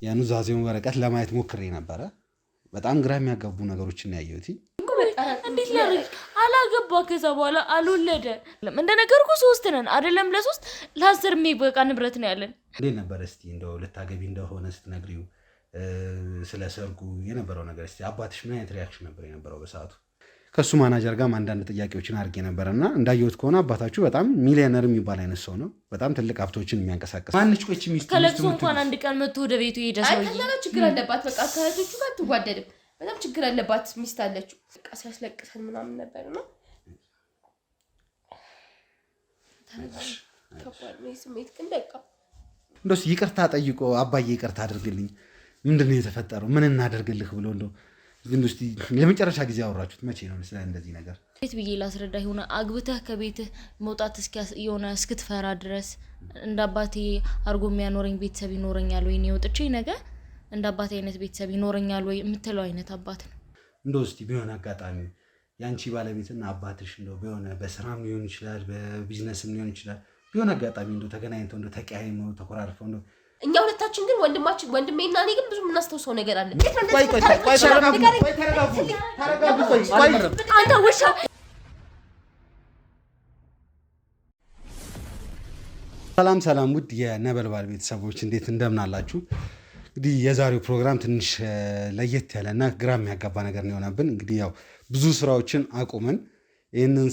የኑዛዜውን ወረቀት ለማየት ሞክሬ ነበረ። በጣም ግራ የሚያጋቡ ነገሮችን ያየሁት። እንዴት ላድርግ? አላገባ ከዛ በኋላ አልወለደ። እንደነገርኩ 3 ነን አይደለም፣ ለ3 ለ10 የሚበቃ ንብረት ነው ያለን። እንዴት ነበር እስቲ እንደው ልታገቢ እንደሆነ ስትነግሪው ስለ ሰርጉ የነበረው ነገር እስቲ አባትሽ ምን አይነት ሪያክሽን ነበር የነበረው በሰዓቱ? ከሱ ማናጀር ጋር አንዳንድ ጥያቄዎችን አድርጌ ነበርና እንዳየሁት ከሆነ አባታችሁ በጣም ሚሊዮነር የሚባል አይነት ሰው ነው። በጣም ትልቅ ሀብቶችን የሚያንቀሳቀስ ማንች ቆይች ሚስት ከለቅሶ እንኳን አንድ ቀን መጥቶ ወደ ቤቱ ሄደ። ሰው አይተናል። ችግር አለባት። በቃ ከእህቶቹ ጋር አትዋደድም። በጣም ችግር አለባት። ሚስት አለችው። በቃ ሲያስለቅሰን ምናምን ነበርና ከባድ ነው ስሜት። ግን በቃ እንደው ይቅርታ ጠይቆ አባዬ ይቅርታ አድርግልኝ፣ ምንድነው የተፈጠረው፣ ምን እናደርግልህ ብሎ እንደው ግን እስቲ ለመጨረሻ ጊዜ አወራችሁት መቼ ነው? ስለ እንደዚህ ነገር ቤት ብዬ ላስረዳ ይሆነ አግብተህ ከቤትህ መውጣት የሆነ እስክትፈራ ድረስ እንደ አባቴ አርጎ የሚያኖረኝ ቤተሰብ ይኖረኛል ወይ? ነው ወጥቼ ነገ እንደ አባቴ አይነት ቤተሰብ ይኖረኛል ወይ የምትለው አይነት አባት ነው። እንደው እስቲ ቢሆን አጋጣሚ ያንቺ ባለቤትና አባትሽ እንደው ቢሆን በስራም ሊሆን ይችላል፣ በቢዝነስም ሊሆን ይችላል፣ ቢሆን አጋጣሚ እንደው ተገናኝተው እንደው ተቀያይመው ተኮራርፈው እንደው እኛ ሁለታችን ግን ወንድሜና እኔ ግን ብዙ የምናስተውሰው ነገር አለ። አንተ ውሻ! ሰላም ውድ የነበልባል ቤተሰቦች እንዴት እንደምን አላችሁ? እንግዲህ የዛሬው ፕሮግራም ትንሽ ለየት ያለና ግራ የሚያጋባ ነገር ነው የሆነብን። እንግዲህ ያው ብዙ ስራዎችን አቁመን ይህንን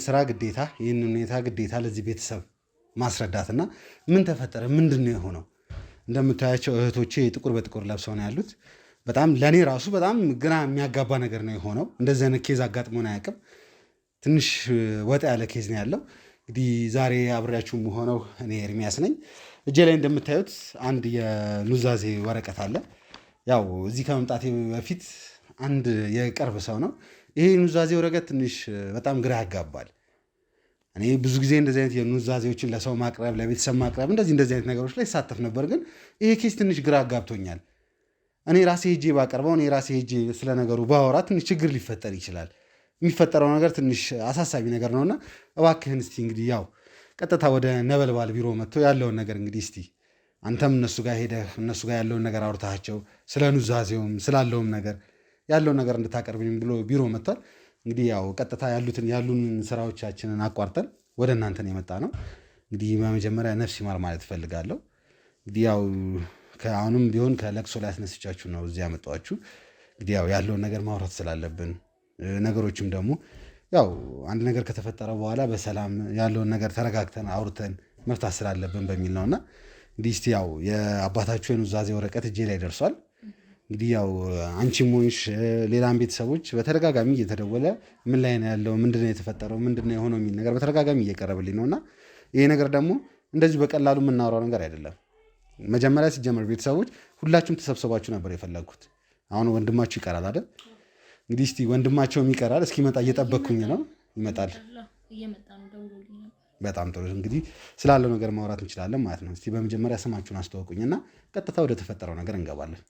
ሁኔታ ግዴታ ለዚህ ቤተሰብ ማስረዳትና ምን ተፈጠረ፣ ምንድን ነው የሆነው? እንደምታያቸው እህቶቼ ጥቁር በጥቁር ለብሰው ነው ያሉት። በጣም ለእኔ ራሱ በጣም ግራ የሚያጋባ ነገር ነው የሆነው። እንደዚህ አይነት ኬዝ አጋጥሞን አያውቅም። ትንሽ ወጣ ያለ ኬዝ ነው ያለው። እንግዲህ ዛሬ አብሬያችሁ ሆነው እኔ ኤርሚያስ ነኝ። እጄ ላይ እንደምታዩት አንድ የኑዛዜ ወረቀት አለ። ያው እዚህ ከመምጣቴ በፊት አንድ የቅርብ ሰው ነው ይሄ ኑዛዜ ወረቀት ትንሽ በጣም ግራ ያጋባል። እኔ ብዙ ጊዜ እንደዚህ አይነት የኑዛዜዎችን ለሰው ማቅረብ፣ ለቤተሰብ ማቅረብ እንደዚህ አይነት ነገሮች ላይ ይሳተፍ ነበር። ግን ይሄ ኬስ ትንሽ ግራ አጋብቶኛል። እኔ ራሴ ሄጄ ባቀርበው፣ እኔ ራሴ ሄጄ ስለ ነገሩ ባወራ ትንሽ ችግር ሊፈጠር ይችላል። የሚፈጠረው ነገር ትንሽ አሳሳቢ ነገር ነውና እባክህን እስቲ እንግዲህ ያው ቀጥታ ወደ ነበልባል ቢሮ መጥቶ ያለውን ነገር እንግዲህ እስቲ አንተም እነሱ ጋር ሄደህ እነሱ ጋር ያለውን ነገር አውርታቸው ስለ ኑዛዜውም ስላለውም ነገር ያለውን ነገር እንድታቀርብኝ ብሎ ቢሮ መጥቷል። እንግዲህ ያው ቀጥታ ያሉን ስራዎቻችንን አቋርጠን ወደ እናንተን የመጣ ነው። እንግዲህ በመጀመሪያ ነፍስ ይማር ማለት እፈልጋለሁ። እንግዲህ ያው አሁንም ቢሆን ከለቅሶ ላይ አስነስቻችሁ ነው እዚህ ያመጣኋችሁ። እንግዲህ ያው ያለውን ነገር ማውራት ስላለብን ነገሮችም ደግሞ ያው አንድ ነገር ከተፈጠረ በኋላ በሰላም ያለውን ነገር ተረጋግተን አውርተን መፍታት ስላለብን በሚል ነውና እንግዲህ እስቲ ያው የአባታችሁ የኑዛዜ ወረቀት እጄ ላይ ደርሷል። እንግዲህ ያው አንቺም ሆንሽ ሌላም ቤተሰቦች በተደጋጋሚ እየተደወለ ምን ላይ ነው ያለው፣ ምንድነው የተፈጠረው፣ ምንድነው የሆነው የሚል ነገር በተደጋጋሚ እየቀረበልኝ ነውና ይሄ ነገር ደግሞ እንደዚህ በቀላሉ የምናወራው ነገር አይደለም። መጀመሪያ ሲጀመር ቤተሰቦች ሁላችሁም ተሰብስባችሁ ነበር የፈለግኩት። አሁን ወንድማችሁ ይቀራል አይደል? እንግዲህ እስቲ ወንድማቸውም ይቀራል፣ እስኪመጣ እየጠበቅኩኝ ነው። ይመጣል። በጣም ጥሩ። እንግዲህ ስላለው ነገር ማውራት እንችላለን ማለት ነው። እስቲ በመጀመሪያ ስማችሁን አስተዋውቁኝና ቀጥታ ወደ ተፈጠረው ነገር እንገባለን።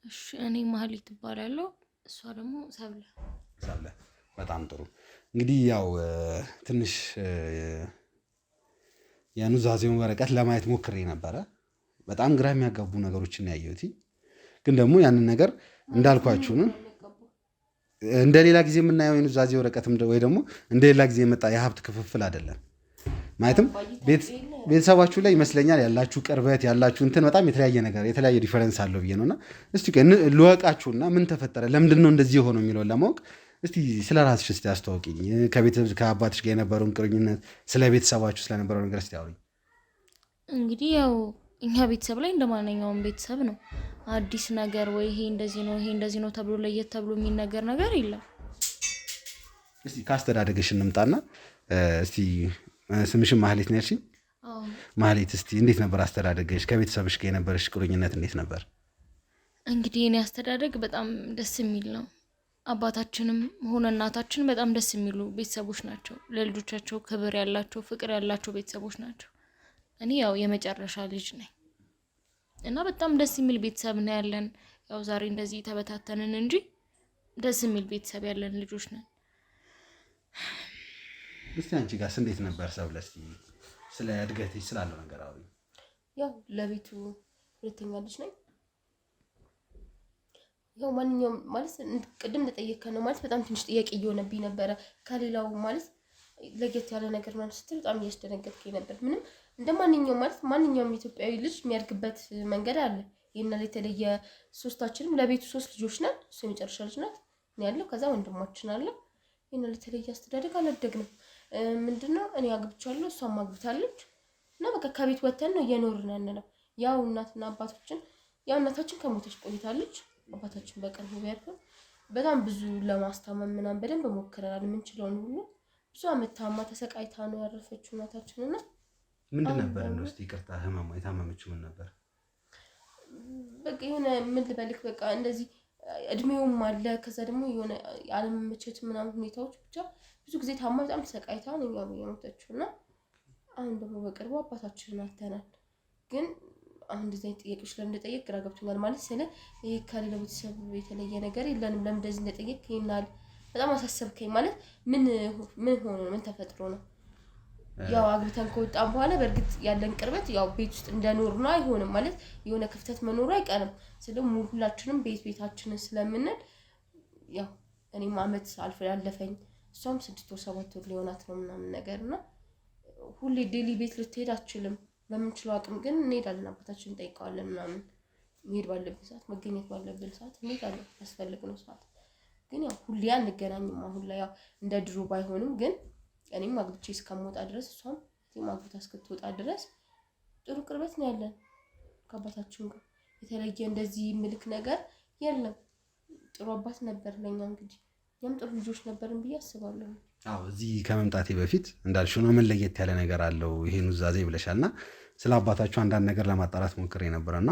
እሺ፣ እኔ ማህሌት እባላለሁ። እሷ ደግሞ ሰብለ። በጣም ጥሩ። እንግዲህ ያው ትንሽ የኑዛዜውን ወረቀት ለማየት ሞክሬ ነበረ። በጣም ግራ የሚያጋቡ ነገሮችን ያየሁት፣ ግን ደግሞ ያንን ነገር እንዳልኳችሁ ነው። እንደ ሌላ ጊዜ የምናየው የኑዛዜ ወረቀትም ወይ ደግሞ እንደ ሌላ ጊዜ የመጣ የሀብት ክፍፍል አይደለም። ማለትም ቤተሰባችሁ ላይ ይመስለኛል ያላችሁ ቅርበት ያላችሁ እንትን በጣም የተለያየ ዲፈረንስ አለው ብዬ ነውና እስቲ ልወቃችሁና ምን ተፈጠረ፣ ለምንድን ነው እንደዚህ የሆነው የሚለውን ለማወቅ እስቲ ስለ ራስሽ እስቲ አስተዋውቂኝ። ከአባትሽ ጋር የነበረውን ቁርኝነት፣ ስለ ቤተሰባችሁ ስለነበረው ነገር እስቲ አውሪኝ። እንግዲህ ያው እኛ ቤተሰብ ላይ እንደማንኛውም ቤተሰብ ነው። አዲስ ነገር ወይ ይሄ እንደዚህ ነው ተብሎ ለየት ተብሎ የሚነገር ነገር የለም። እስቲ ካስተዳደግሽ እንምጣና እስቲ ስምሽን ማህሌት ነው ያልሽኝ? ማህሌት፣ እስቲ እንዴት ነበር አስተዳደግሽ? ከቤተሰብሽ ጋር የነበረሽ ቁርኝነት እንዴት ነበር? እንግዲህ እኔ አስተዳደግ በጣም ደስ የሚል ነው። አባታችንም ሆነ እናታችን በጣም ደስ የሚሉ ቤተሰቦች ናቸው። ለልጆቻቸው ክብር ያላቸው፣ ፍቅር ያላቸው ቤተሰቦች ናቸው። እኔ ያው የመጨረሻ ልጅ ነኝ እና በጣም ደስ የሚል ቤተሰብ ነው ያለን። ያው ዛሬ እንደዚህ ተበታተንን እንጂ ደስ የሚል ቤተሰብ ያለን ልጆች ነን። እስቲ አንቺ ጋርስ እንዴት ነበር? ሰብለ፣ እስቲ ስለ እድገትሽ ስላለው ነገር አውሪኝ። ያው ለቤቱ ሁለተኛ ልጅ ነኝ። ያው ማንኛውም ማለት ቅድም እንደጠየቅከን ነው ማለት በጣም ትንሽ ጥያቄ እየሆነብኝ ነበረ ከሌላው ማለት ለየት ያለ ነገር ማለት ስትል በጣም እያስደነገጥከኝ ነበር። ምንም እንደማንኛውም ማለት ማንኛውም ኢትዮጵያዊ ልጅ የሚያድግበት መንገድ አለ። ይሄን የተለየ ሶስታችንም ለቤቱ 3 ልጆች ነን። እሱ የመጨረሻ ልጅ ናት እኔ ያለው ከዛ ወንድማችን አለ። ይሄን የተለየ አስተዳደግ አላደግንም። ምንድነው እኔ አግብቻለሁ እሷም አግብታለች እና በቃ ከቤት ወተን ነው እየኖርን ያለነው። ያው እናትና አባታችን ያው እናታችን ከሞተች ቆይታለች። አባታችን በቅርቡ ቢያርፍም በጣም ብዙ ለማስታመም ምናምን በደንብ ሞክረናል የምንችለውን ሁሉ። ብዙ አመት ታማ ተሰቃይታ ነው ያረፈችው እናታችን እና ምንድን ነበር እንደው እስቲ ይቅርታ ህመሟ የታመመችው ምን ነበር? በቃ የሆነ ምን ልበልክ በቃ እንደዚህ እድሜውም አለ ከዛ ደግሞ የሆነ ያለመመቸት ምናምን ሁኔታዎች ብቻ ብዙ ጊዜ ታማ በጣም ተሰቃይታ ነው የሞተችው እና አሁን ደግሞ በቅርቡ አባታችንን አጥተናል። ግን አሁን እንደዚህ ጥያቄዎች ለምን እንደጠየቅ ግራ ገብቶኛል። ማለት ስለ ይሄ ከሌላው ቤተሰብ የተለየ ነገር የለንም ለምን እንደዚህ እንደጠየቅ ይናል በጣም አሳሰብከኝ። ማለት ምን ሆኖ ምን ተፈጥሮ ነው? ያው አግብተን ከወጣን በኋላ በእርግጥ ያለን ቅርበት ያው ቤት ውስጥ እንደኖር ነው አይሆንም ማለት የሆነ ክፍተት መኖሩ አይቀርም። ስለዚህ ሁላችንም ቤታችንን ስለምንል ያው እኔም አመት አልፎ ያለፈኝ እሷም 6 ወር 7 ወር ሊሆናት ነው ምናምን ነገርና ሁሌ ዴሊ ቤት ልትሄድ አትችልም። በምንችለው አቅም ግን እንሄዳለን፣ አባታችንን እንጠይቀዋለን ምናምን መሄድ ባለብን ሰዓት መገኘት ባለብን ሰዓት እንሄዳለን ያስፈልግነው ሰዓት። ግን ያው ሁሌ አንገናኝም። አሁን ላይ ያው እንደ ድሮ ባይሆንም ግን እኔም አግብቼ እስከምወጣ ድረስ እሷም ማግብታ እስክትወጣ ድረስ ጥሩ ቅርበት ነው ያለን ከአባታችን ጋር። የተለየ እንደዚህ ምልክ ነገር የለም። ጥሩ አባት ነበር ለኛ። እንግዲህ እኛም ጥሩ ልጆች ነበርን ብዬ አስባለሁ። አዎ እዚህ ከመምጣቴ በፊት እንዳልሽው ነው ምን ለየት ያለ ነገር አለው ይሄን ኑዛዜ ብለሻልና ስለ አባታችሁ አንዳንድ ነገር ለማጣራት ሞክሬ ነበርና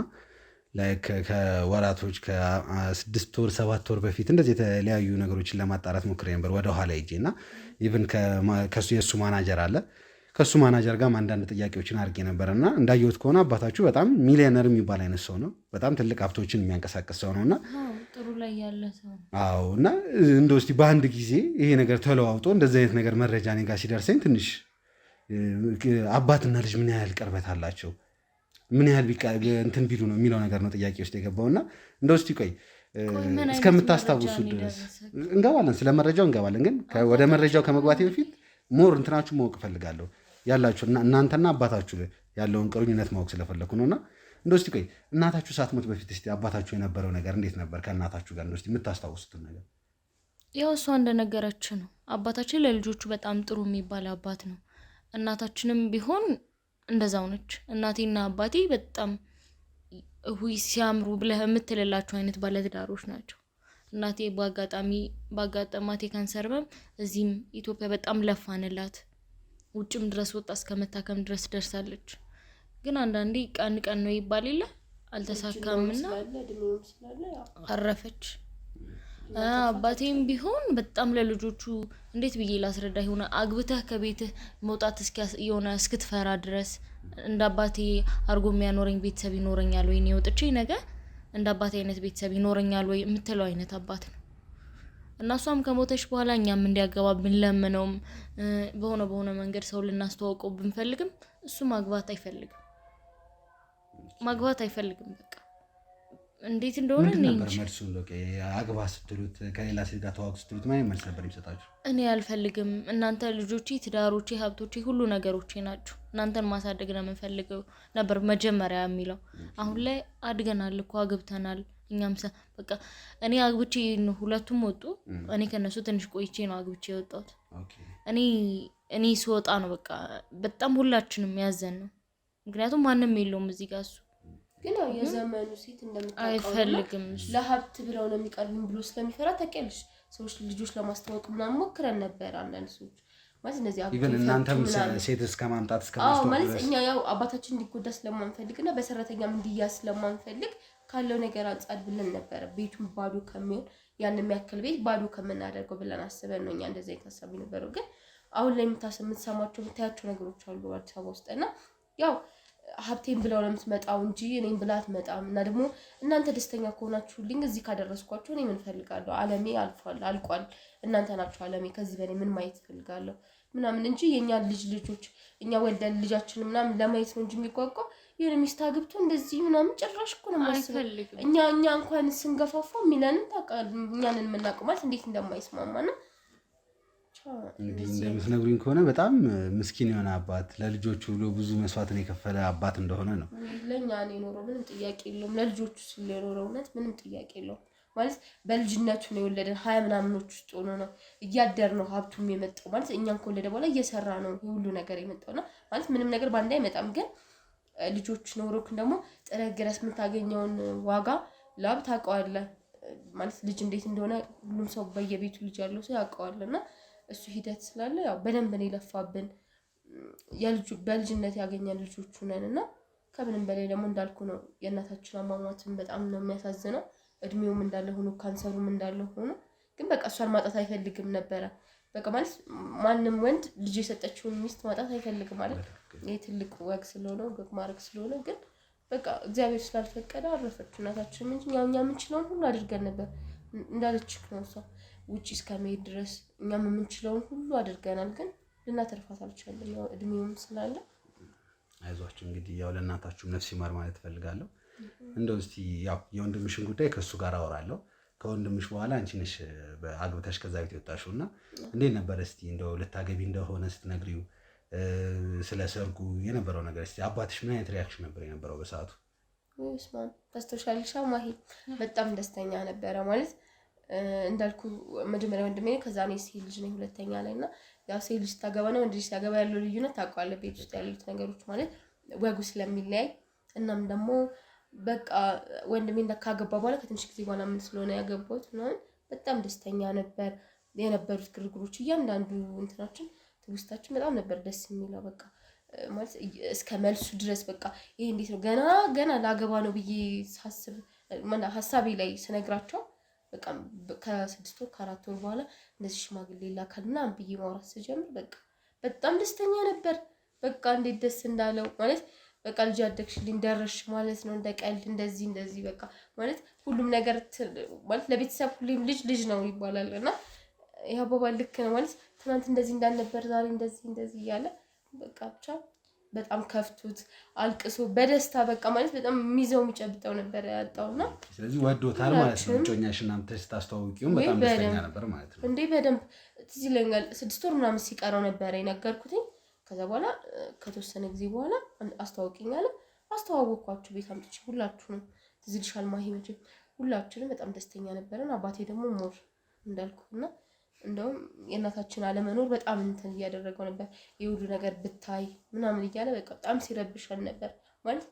ከወራቶች ከ6 ወር 7 ወር በፊት እንደዚህ የተለያዩ ነገሮችን ለማጣራት ሞክሬ ነበር ወደ ኋላ ሄጄና ኢቭን ከሱ የሱ ማናጀር አለ ከሱ ማናጀር ጋር አንዳንድ ጥያቄዎችን አድርጌ ነበርና እንዳየሁት ከሆነ አባታችሁ በጣም ሚሊዮነር የሚባል አይነት ሰው ነው። በጣም ትልቅ ሀብቶችን የሚያንቀሳቅስ ሰው ነውና ጥሩ ላይ ያለ ሰው። አዎ እና እንደው እስቲ በአንድ ጊዜ ይሄ ነገር ተለዋውጦ እንደዚህ አይነት ነገር መረጃ እኔ ጋር ሲደርሰኝ ትንሽ አባትና ልጅ ምን ያህል ቅርበት አላቸው ምን ያህል እንትን ቢሉ ነው የሚለው ነገር ነው ጥያቄ ውስጥ የገባውና እንደው እስቲ ቆይ እስከምታስታውሱ ድረስ እንገባለን፣ ስለ መረጃው እንገባለን። ግን ወደ መረጃው ከመግባቴ በፊት ሞር እንትናችሁ ማወቅ እፈልጋለሁ ያላችሁ እናንተና አባታችሁ ያለውን ቅርኝነት ማወቅ ስለፈለኩ ነውና እንደው እስቲ ቆይ እናታችሁ ሳትሞት በፊት እስቲ አባታችሁ የነበረው ነገር እንዴት ነበር? ከእናታችሁ ጋር እንደው እስቲ የምታስታውሱትን ነገር። ያው እሷ እንደነገረች ነው አባታችን ለልጆቹ በጣም ጥሩ የሚባል አባት ነው። እናታችንም ቢሆን እንደዛው ነች። እናቴና አባቴ በጣም ሲያምሩ ብለህ የምትልላቸው አይነት ባለትዳሮች ናቸው። እናቴ ባጋጠማት የካንሰር ህመም እዚህም ኢትዮጵያ በጣም ለፋንላት፣ ውጭም ድረስ ወጣ እስከመታከም ድረስ ደርሳለች። ግን አንዳንዴ ቀን ነው ይባል የለ አልተሳካምና አረፈች። አባቴም ቢሆን በጣም ለልጆቹ እንዴት ብዬ ላስረዳ ይሆነ አግብተህ ከቤትህ መውጣት የሆነ እስክትፈራ ድረስ እንደ አባቴ አርጎ የሚያኖረኝ ቤተሰብ ይኖረኛል ወይ ነው ወጥቼ ነገ እንደ አባቴ አይነት ቤተሰብ ይኖረኛል ወይ የምትለው አይነት አባት ነው። እና እሷም ከሞተች በኋላ እኛም እንዲያገባ ብንለምነውም በሆነ መንገድ ሰው ልናስተዋውቀው ብንፈልግም እሱ ማግባት አይፈልግም። በቃ እንዴት እንደሆነ ምንድን ነበር መልሱ? አግባ ስትሉት ከሌላ ሴት ጋር ተዋግ ስትሉት ምን መልስ ነበር የሚሰጣችሁ? እኔ አልፈልግም፣ እናንተ ልጆቼ፣ ትዳሮቼ፣ ሀብቶቼ ሁሉ ነገሮቼ ናቸው፣ እናንተን ማሳደግ ነው የምንፈልገው ነበር መጀመሪያ የሚለው። አሁን ላይ አድገናል እኮ አግብተናል። እኛም በቃ እኔ አግብቼ ሁለቱም ወጡ። እኔ ከነሱ ትንሽ ቆይቼ ነው አግብቼ የወጣሁት። እኔ ስወጣ ነው በቃ በጣም ሁላችንም ያዘን ነው። ምክንያቱም ማንም የለውም እዚህ ጋር። እሱ ግን ያው የዘመኑ ሴት እንደምታውቀው አይፈልግም፣ ለሀብት ብለው ነው የሚቀርቡን ብሎ ስለሚፈራ ታውቂያለሽ። ሰዎች ልጆች ለማስተዋወቅ ምናምን ሞክረን ነበር። አንዳንድ ሰዎች ማለት እነዚህ ኢቭን እናንተም ሴት እስከማምጣት እስከማስተዋወቅ ማለት እኛ ያው አባታችን እንዲጎዳ ስለማንፈልግና በሰራተኛም እንዲያዝ ስለማንፈልግ ካለው ነገር አንጻር ብለን ነበር ቤቱን ባዶ ከሚሆን ያን የሚያክል ቤት ባዶ ከምናደርገው ብለን አስበን ነው እኛ እንደዛ የታሰቡ ነበረው። ግን አሁን ላይ የምትሰማቸው የምታያቸው ነገሮች አሉ አዲስ አበባ ውስጥ እና ያው ሀብቴን ብለው ለምትመጣው እንጂ እኔን ብላ አትመጣም። እና ደግሞ እናንተ ደስተኛ ከሆናችሁልኝ እዚህ ካደረስኳችሁ እኔ ምን ፈልጋለሁ? ዓለሜ አልቋል። እናንተ ናችሁ ዓለሜ። ከዚህ በላይ ምን ማየት ፈልጋለሁ ምናምን እንጂ የኛ ልጆች እኛ ወልደን ልጃችን ምናምን ለማየት ነው እንጂ የሚጓጓው የሆነ ሚስት አግብቶ እንደዚህ ምናምን ጭራሽ እኮ ነው የማስበው። እኛ እንኳን ስንገፋፋው ሚላንን ታውቃለህ፣ እኛንን የምናውቀው ማለት እንዴት እንደማይስማማና እንግዲህ እንደምትነግሩኝ ከሆነ በጣም ምስኪን የሆነ አባት ለልጆቹ ብሎ ብዙ መስዋዕትን የከፈለ አባት እንደሆነ ነው። ለእኛ ነው የኖረው፣ ምንም ጥያቄ የለውም። ለልጆቹ ሲል የኖረው እውነት ምንም ጥያቄ የለውም። ማለት በልጅነቱ ነው የወለደን፣ 20 ምናምኖች ውስጥ ሆኖ ነው እያደር ነው ሀብቱም የመጣው። ማለት እኛን ከወለደ በኋላ እየሰራ ነው ሁሉ ነገር የመጣውና ማለት ምንም ነገር ባንዴ አይመጣም። ግን ልጆች ኖሮክን ደግሞ ጥረህ ግረስ የምታገኘውን ዋጋ ላብ ታውቀዋለህ። ማለት ልጅ እንዴት እንደሆነ ሁሉም ሰው በየቤቱ ልጅ ያለው ሰው ያውቀዋልና እሱ ሂደት ስላለ ያው በደንብ ነው የለፋብን። በልጅነት ያገኛል ልጆቹ ነን እና ከምንም በላይ ደግሞ እንዳልኩ ነው የእናታችን አሟሟትን በጣም ነው የሚያሳዝነው። እድሜውም እንዳለ ሆኖ ካንሰሩም እንዳለ ሆኖ ግን በቃ እሷን ማጣት አይፈልግም ነበረ። በቃ ማለት ማንም ወንድ ልጅ የሰጠችውን ሚስት ማጣት አይፈልግም ማለት ይሄ ትልቅ ወግ ስለሆነ ወግ ማድረግ ስለሆነ ግን በቃ እግዚአብሔር ስላልፈቀደ አረፈች እናታችን እንጂ እኛ የምንችለውን ሁሉ አድርገን ነበር። እንዳለችክ ነው እሷ ውጪ እስከመሄድ ድረስ እኛም የምንችለውን ሁሉ አድርገናል። ግን ልናተርፋት አልቻለም። ያው እድሜውም ስላለ አይዟችሁ እንግዲህ ያው ለእናታችሁ ነፍስ ይማር ማለት እፈልጋለሁ። እንደው እስቲ ያው የወንድምሽን ጉዳይ ከሱ ጋር አወራለሁ። ከወንድምሽ በኋላ አንቺ ነሽ አግብተሽ ከዛ ቤት የወጣሽውና እንዴት ነበር እስቲ እንደው ልታገቢ እንደሆነ ስትነግሪው ስለ ሰርጉ የነበረው ነገር እስቲ አባትሽ ምን አይነት ሪያክሽን ነበር የነበረው በሰዓቱ? ወይስማን ተስተሻልሻ ማሂ በጣም ደስተኛ ነበረ። ማለት እንዳልኩ መጀመሪያ ወንድሜ ከዛ ነው ሴት ልጅ ነው ሁለተኛ ላይና ያው ሴት ልጅ ታገባ ነው ወንድ ልጅ ታገባ ያለው ልዩነት ታውቃለህ። ቤት ውስጥ ያሉት ነገሮች ማለት ወጉ ስለሚለያይ እናም ደግሞ በቃ ወንድሜ ካገባ በኋላ ከትንሽ ጊዜ በኋላ ምን ስለሆነ ያገባሁት ምናምን በጣም ደስተኛ ነበር። የነበሩት ግርግሮች እያንዳንዱ እንትናችን ትውስታችን በጣም ነበር ደስ የሚለው። በቃ ማለት እስከ መልሱ ድረስ በቃ ይሄ እንዴት ነው ገና ላገባ ነው ብዬ ሳስብ ሀሳቤ ላይ ስነግራቸው በቃ ከ6 ወር ከ4 ወር በኋላ እንደዚህ ሽማግሌ ላካል ምናምን ብዬ ማውራት ስጀምር በቃ በጣም ደስተኛ ነበር። በቃ እንዴት ደስ እንዳለው ማለት በቃ ልጅ አደግሽልኝ ደረሽ ማለት ነው። እንደቀልድ እንደዚህ በቃ ማለት ሁሉም ነገር ማለት ለቤተሰብ ሁሌም ልጅ ነው ይባላል እና ይሄ አባባል ልክ ነው። ማለት ትናንት እንደዚህ እንዳልነበር ዛሬ እንደዚህ እያለ በቃ ብቻ በጣም ከፍቱት አልቅሶ በደስታ በቃ ማለት በጣም የሚይዘው የሚጨብጠው ነበር ያጣውና ስለዚህ ወዶታል ማለት ነው። ጮኛሽና አምጥተሽ ታስተዋውቂው በጣም ደስተኛ ነበር ማለት ነው እንዴ? በደንብ ትዝ ይለኛል። 6 ወር ምናምን ሲቀረው ነበር የነገርኩትኝ። ከዛ በኋላ ከተወሰነ ጊዜ በኋላ አስተዋውቂኝ አለ። አስተዋወቅኳችሁ ቤት አምጥቼ ሁላችሁንም። ትዝ ይልሻል ማሂ መቼም ሁላችንም በጣም ደስተኛ ነበርን። አባቴ ደግሞ ሞር እንዳልኩና እንደውም የእናታችን አለመኖር በጣም እንትን እያደረገው ነበር። የሁሉ ነገር ብታይ ምናምን እያለ በቃ በጣም ሲረብሻል ነበር ማለት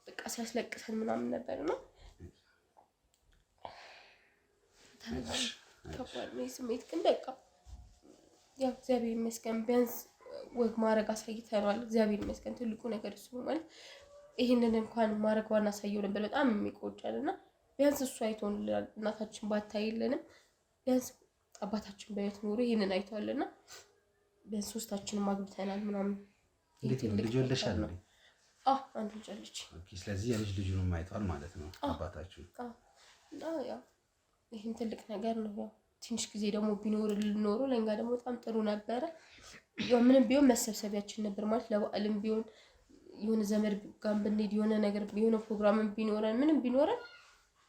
በቃ ሲያስለቅሰን ምናምን ነበርና ተባለ ስሜት ግን በቃ ያው እግዚአብሔር ይመስገን ቢያንስ ወግ ማድረግ አሳይተናል። እግዚአብሔር ይመስገን ትልቁ ነገር እሱ ማለት ይሄንን እንኳን ማድረግ ዋና ሳየው ነበር በጣም የሚቆጫልና ቢያንስ እሱ አይቶንልናል። እናታችን ባታይልንም ቢያንስ አባታችን በየት ኖሮ ይሄንን አይተዋልና ቢያንስ ሶስታችንም አግብተናል ምናምን። ልጅ ወልደሻል ነው? አንድ ልጅ አለች። ኦኬ። ስለዚህ የልጁንም አይተዋል ማለት ነው አባታችሁ? እና ያው ይሄን ትልቅ ነገር ነው። ያው ትንሽ ጊዜ ደግሞ ቢኖር ለኛ ደግሞ በጣም ጥሩ ነበረ። ያው ምንም ቢሆን መሰብሰቢያችን ነበር ማለት ለበዓልም ቢሆን የሆነ ዘመድ ጋር ብንሄድ የሆነ ነገር የሆነ ፕሮግራምም ቢኖረን ምንም ቢኖረን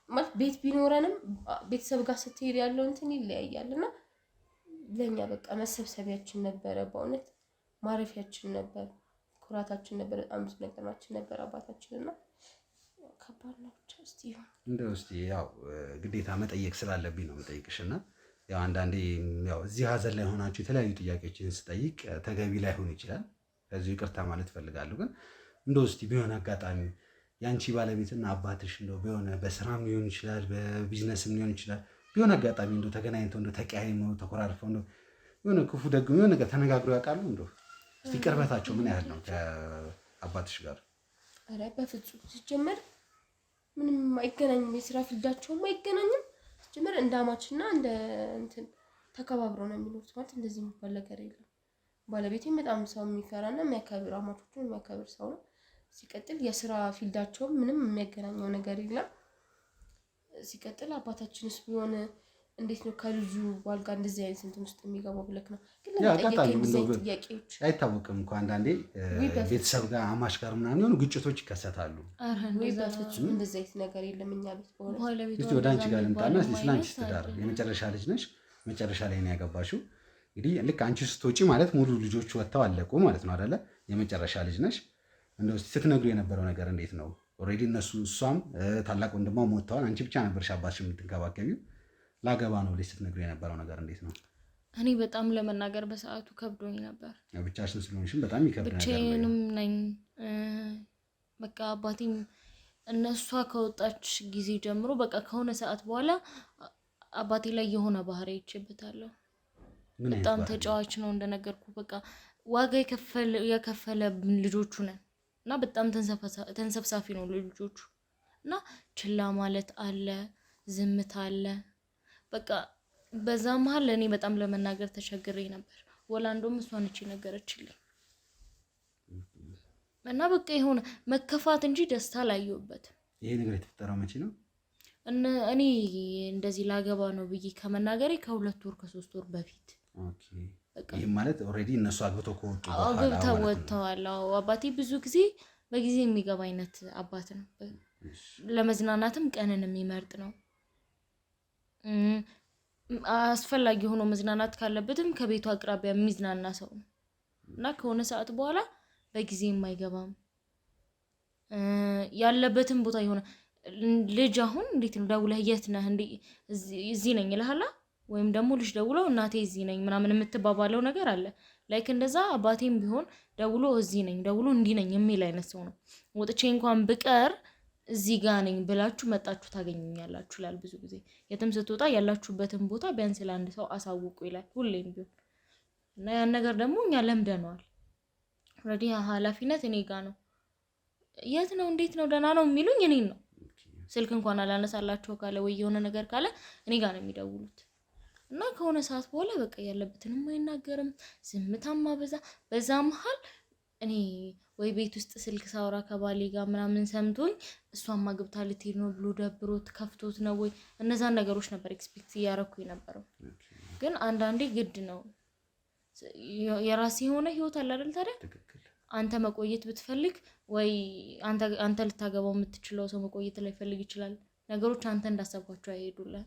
ማለት ቤት ቢኖረንም ቤተሰብ ጋር ስትሄድ ያለው እንትን ይለያያልና ለኛ በቃ መሰብሰቢያችን ነበረ። በእውነት ማረፊያችን ነበር፣ ኩራታችን ነበር፣ በጣም ብዙ ነገራችን ነበር አባታችንና ከባድ ነው። እስቲ እንደው ያው ግዴታ መጠየቅ ስላለብኝ ነው መጠየቅሽና ያው አንዳንዴ ያው እዚህ ሀዘን ላይ ሆናችሁ የተለያዩ ጥያቄዎችን ስጠይቅ ተገቢ ላይሆን ይችላል። ከዚህ ይቅርታ ማለት ፈልጋለሁ። ግን እንደው ቢሆን አጋጣሚ ያንቺ ባለቤትና አባትሽ እንደው ቢሆን በስራም ሊሆን ይችላል በቢዝነስም ሊሆን ይችላል ቢሆን አጋጣሚ እንደው ተገናኝተው እንደው ተቀያይመው ተኮራርፈው እንደው የሆነ ክፉ ደግሞ የሆነ ነገር ተነጋግረው ያውቃሉ? እንደው እስቲ ቅርበታቸው ምን ያህል ነው ከአባትሽ ጋር? ኧረ በፍጹም ሲጀመር ምንም አይገናኝም። የስራ ፊልዳቸውም አይገናኝም። ሲጀመር እንደ አማችና እንደ እንትን ተከባብረው ነው የሚኖሩት። ማለት እንደዚህ የሚባል ነገር የለም። ባለቤቴም በጣም ሰው የሚፈራና የሚያከብር አማቾቹን የሚያከብር ሰው ነው። ሲቀጥል የስራ ፊልዳቸው ምንም የሚያገናኘው ነገር የለም። ሲቀጥል አባታችንስ ቢሆን እንዴት ነው ከልጁ ባል ጋር እንደዚህ አይነት እንትን ውስጥ የሚገባው ብለክ ነው? ግን ጥያቄዎች አይታወቅም እኮ አንዳንዴ ቤተሰብ ጋር አማሽ ጋር ምናምን የሆኑ ግጭቶች ይከሰታሉ። በፍጹም እንደዚህ አይነት ነገር የለም እኛ ቤት በሆነ። እስቲ ወደ አንቺ ጋር ልምጣና ስለ አንቺ ትዳር የመጨረሻ ልጅ ነሽ፣ መጨረሻ ላይ ነው ያገባሽው። እንግዲህ ልክ አንቺ ስትወጪ ማለት ሙሉ ልጆቹ ወጥተው አለቁ ማለት ነው አይደለ? የመጨረሻ ልጅ ነሽ። እንደው ስትነግሩ የነበረው ነገር እንዴት ነው? ኦልሬዲ እነሱ እሷም ታላቅ ወንድሟም ወጥተዋል። አንቺ ብቻ ነበርሽ አባትሽ የምትንከባከቢው። ላገባ ነው ብለሽ ስትነግሩ የነበረው ነገር እንዴት ነው? እኔ በጣም ለመናገር በሰዓቱ ከብዶኝ ነበር። ብቻሽን ስለሆንሽም በጣም ይከብድ ነበር። ብቻዬንም ነኝ። በቃ አባቴም እነሷ ከወጣች ጊዜ ጀምሮ በቃ ከሆነ ሰዓት በኋላ አባቴ ላይ የሆነ ባህሪ ይችበታለሁ። በጣም ተጫዋች ነው እንደነገርኩ። በቃ ዋጋ የከፈለብን ልጆቹ ነን እና በጣም ተንሰፍሳፊ ነው ልጆቹ እና ችላ ማለት አለ፣ ዝምታ አለ። በቃ በዛ መሀል እኔ በጣም ለመናገር ተቸግሬ ነበር። ወላንዶም እሷ ነች ነገረችልኝ እና በቃ የሆነ መከፋት እንጂ ደስታ አላየሁበትም። ይሄ ነገር የተፈጠረው መቼ ነው? እኔ እንደዚህ ላገባ ነው ብዬ ከመናገሬ ከ2 ወር ከ3 ወር በፊት። ይህ ማለት ኦልሬዲ እነሱ አግብተው ከወጡ አግብተው ወጥተዋል። አባቴ ብዙ ጊዜ በጊዜ የሚገባ አይነት አባት ነው። ለመዝናናትም ቀንን የሚመርጥ ነው። አስፈላጊ ሆኖ መዝናናት ካለበትም ከቤቱ አቅራቢያ የሚዝናና ሰው ነው እና ከሆነ ሰዓት በኋላ በጊዜ የማይገባም ያለበትን ቦታ የሆነ ልጅ አሁን እንዴት ነው ደውለህ የት ነህ እንዴ እዚህ ነኝ ይልሃል፣ ወይም ደግሞ ልጅ ደውለው እናቴ እዚህ ነኝ ምናምን የምትባባለው ነገር አለ። ላይክ እንደዛ አባቴም ቢሆን ደውሎ እዚህ ነኝ ደውሎ እንዲህ ነኝ የሚል አይነት ሰው ነው። ወጥቼ እንኳን ብቀር እዚህ ጋር ነኝ ብላችሁ መጣችሁ ታገኙኛላችሁ ይላል ብዙ ጊዜ። የትም ስትወጣ ያላችሁበትን ቦታ ቢያንስ ለአንድ ሰው አሳውቁ ይላል ሁሌም ቢሆን እና ያን ነገር ደግሞ እኛ ለምደነዋል። ኦልሬዲ ኃላፊነት እኔ ጋር ነው። የት ነው እንዴት ነው ደህና ነው የሚሉኝ እኔን ነው። ስልክ እንኳን አላነሳላቸው ካለ ወይ የሆነ ነገር ካለ እኔ ጋር ነው የሚደውሉት እና ከሆነ ሰዓት በኋላ በቃ ያለበትንም አይናገርም፣ ዝምታማ በዛ መሀል እኔ ወይ ቤት ውስጥ ስልክ ሳውራ ከባሌ ጋር ምናምን ሰምቶኝ እሷን ማግብታ ልትሄድ ነው ብሎ ደብሮት ከፍቶት ነው ወይ እነዛን ነገሮች ነበር ኤክስፔክት እያረኩ የነበረው። ግን አንዳንዴ ግድ ነው የራሴ የሆነ ህይወት አለ አይደል? ታዲያ አንተ መቆየት ብትፈልግ ወይ አንተ ልታገባው የምትችለው ሰው መቆየት ላይ ፈልግ ይችላል። ነገሮች አንተ እንዳሰብኳቸው አይሄዱልህ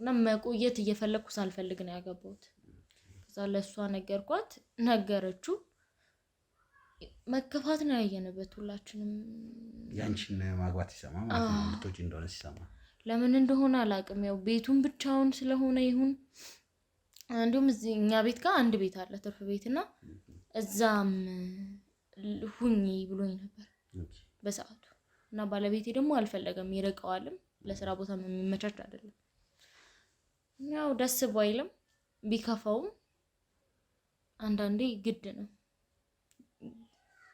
እና መቆየት እየፈለግኩ ሳልፈልግ ነው ያገባሁት። ከዛ ለእሷ ነገርኳት፣ ነገረችው። መከፋት ነው ያየንበት ሁላችንም። ያንቺን ማግባት ሲሰማ ማለት ነው ልቶች እንደሆነ ሲሰማ ለምን እንደሆነ አላውቅም። ያው ቤቱን ብቻውን ስለሆነ ይሁን እንዲሁም እዚህ እኛ ቤት ጋር አንድ ቤት አለ ትርፍ ቤትና እዛም ሁኚ ብሎኝ ነበር በሰዓቱ እና ባለቤቴ ደግሞ አልፈለገም፣ ይርቀዋልም ለስራ ቦታ የሚመቻች አይደለም። ያው ደስ ባይልም ቢከፋውም አንዳንዴ ግድ ነው፣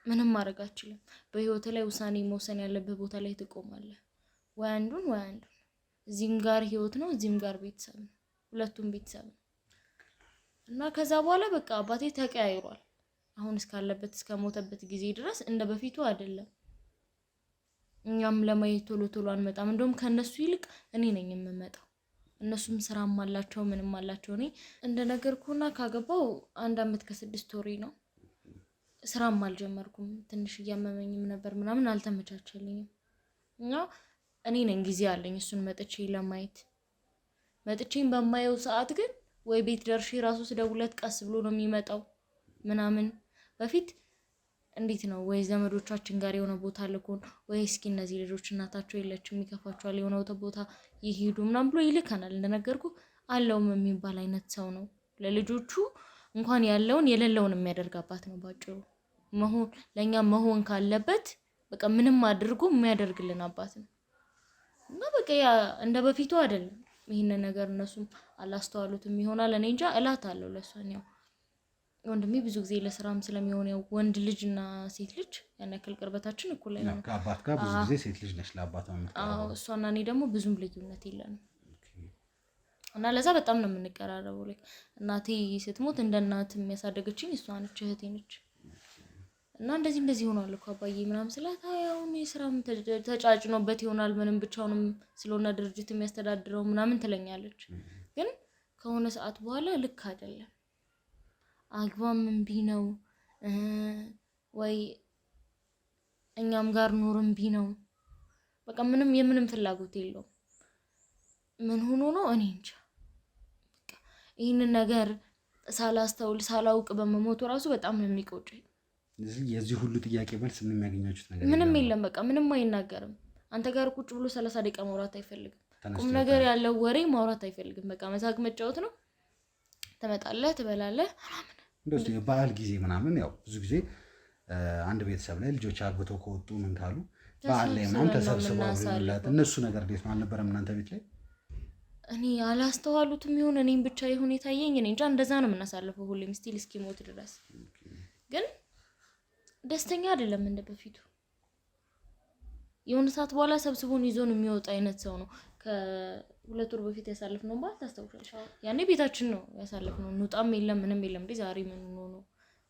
ምንም ማድረግ አልችልም። በህይወት ላይ ውሳኔ መወሰን ያለበት ቦታ ላይ ትቆማለህ። ወይ አንዱን ወይ አንዱን። እዚህም ጋር ህይወት ነው፣ እዚህም ጋር ቤተሰብ ነው፣ ሁለቱም ቤተሰብ ነው እና ከዛ በኋላ በቃ አባቴ ተቀያይሯል። አሁን እስካለበት እስከሞተበት ጊዜ ድረስ እንደ በፊቱ አይደለም። እኛም ለማየት ቶሎ አንመጣም። እንደውም ከነሱ ይልቅ እኔ ነኝ የምመጣው። እነሱም ስራም አላቸው ምንም አላቸው። እኔ እንደነገርኩና ካገባው 1 አመት ከ6 ወሬ ነው። ስራም አልጀመርኩም። ትንሽ እያመመኝም ነበር ምናምን አልተመቻቸልኝም። እና እኔ ነኝ ጊዜ አለኝ እሱን መጥቼ ለማየት። መጥቼም በማየው ሰዓት ግን ወይ ቤት ደርሼ ራሱ ስደውለት ቀስ ብሎ ነው የሚመጣው ምናምን። በፊት እንዴት ነው ወይ ዘመዶቻችን ጋር የሆነ ቦታ ልኮን ወይ እስኪ እነዚህ ልጆች እናታቸው የለችም ይከፋቸዋል የሆነ ቦታ ይሄዱ ምናምን ብሎ ይልከናል። እንደነገርኩ አለውም የሚባል አይነት ሰው ነው። ለልጆቹ እንኳን ያለውን የሌለውን የሚያደርግ አባት ነው ባጭሩ። ለኛ መሆን ካለበት በቃ ምንም አድርጎ የሚያደርግልን አባት ነው እና በቃ ያ እንደ በፊቱ አይደለም። ይሄን ነገር እነሱም አላስተዋሉትም ይሆናል። እኔ እንጃ እላታለሁ ለሷን። ያው ወንድሜ ብዙ ጊዜ ለስራም ስለሚሆን ያው ወንድ ልጅና ሴት ልጅ ያን ያክል ቅርበታችን እኩል ነው። ከአባት ጋር ብዙ ጊዜ ሴት ልጅ ነች ለአባት ነው የምትቀርበው። እሷና እኔ ደግሞ ብዙም ልዩነት የለንም እና ለዛ በጣም ነው የምንቀራረበው። ላይ እናቴ ስትሞት እንደ እናት የሚያሳደገችኝ እሷ ነች፣ እህቴ ነች። እና እንደዚህ ሆኗል እኮ አባዬ ምናምን ስላት አሁን የስራም ተጫጭኖበት ይሆናል ምንም ብቻውንም ስለሆነ ድርጅት የሚያስተዳድረው ምናምን ትለኛለች። ግን ከሆነ ሰዓት በኋላ ልክ አይደለም። አግባም እምቢ ነው ወይ እኛም ጋር ኑር እምቢ ነው። በቃ የምንም ፍላጎት የለውም። ምን ሆኖ ነው እኔ እንጃ። በቃ ይህንን ነገር ሳላስተውል ሳላውቅ በመሞቱ ራሱ በጣም ነው የሚቆጨኝ። የዚህ ሁሉ ጥያቄ መልስ ምንም ያገኛችሁት ነገር ምንም የለም። በቃ ምንም አይናገርም። አንተ ጋር ቁጭ ብሎ 30 ደቂቃ ማውራት አይፈልግም። ቁም ነገር ያለው ወሬ ማውራት አይፈልግም። በቃ መሳቅ መጫወት ነው። ትመጣለህ፣ ትበላለህ ምናምን። እንደዚህ የበዓል ጊዜ ምናምን ያው ብዙ ጊዜ አንድ ቤተሰብ ላይ ልጆች አግብተው ከወጡ ምን ካሉ በዓል ላይ ምናምን ተሰብስበው አብረውላት እነሱ ነገር እንዴት ነው አልነበረም እናንተ ቤት ላይ? እኔ አላስተዋሉትም ይሁን እኔም ብቻ ይሁን የታየኝ እኔ እንጃ። እንደዛ ነው የምናሳልፈው ሁሌም ስቲል እስኪሞት ድረስ። ግን ደስተኛ አይደለም እንደ በፊቱ። የሆነ ሰዓት በኋላ ሰብስቦን ይዞን የሚወጣ አይነት ሰው ነው። ከ2 ወር በፊት ያሳልፍነው በዓል ታስታውሻለሽ? ያኔ ቤታችን ነው ያሳልፍነው። እንውጣም የለም ምንም የለም። እንዴ ዛሬ ምን ነው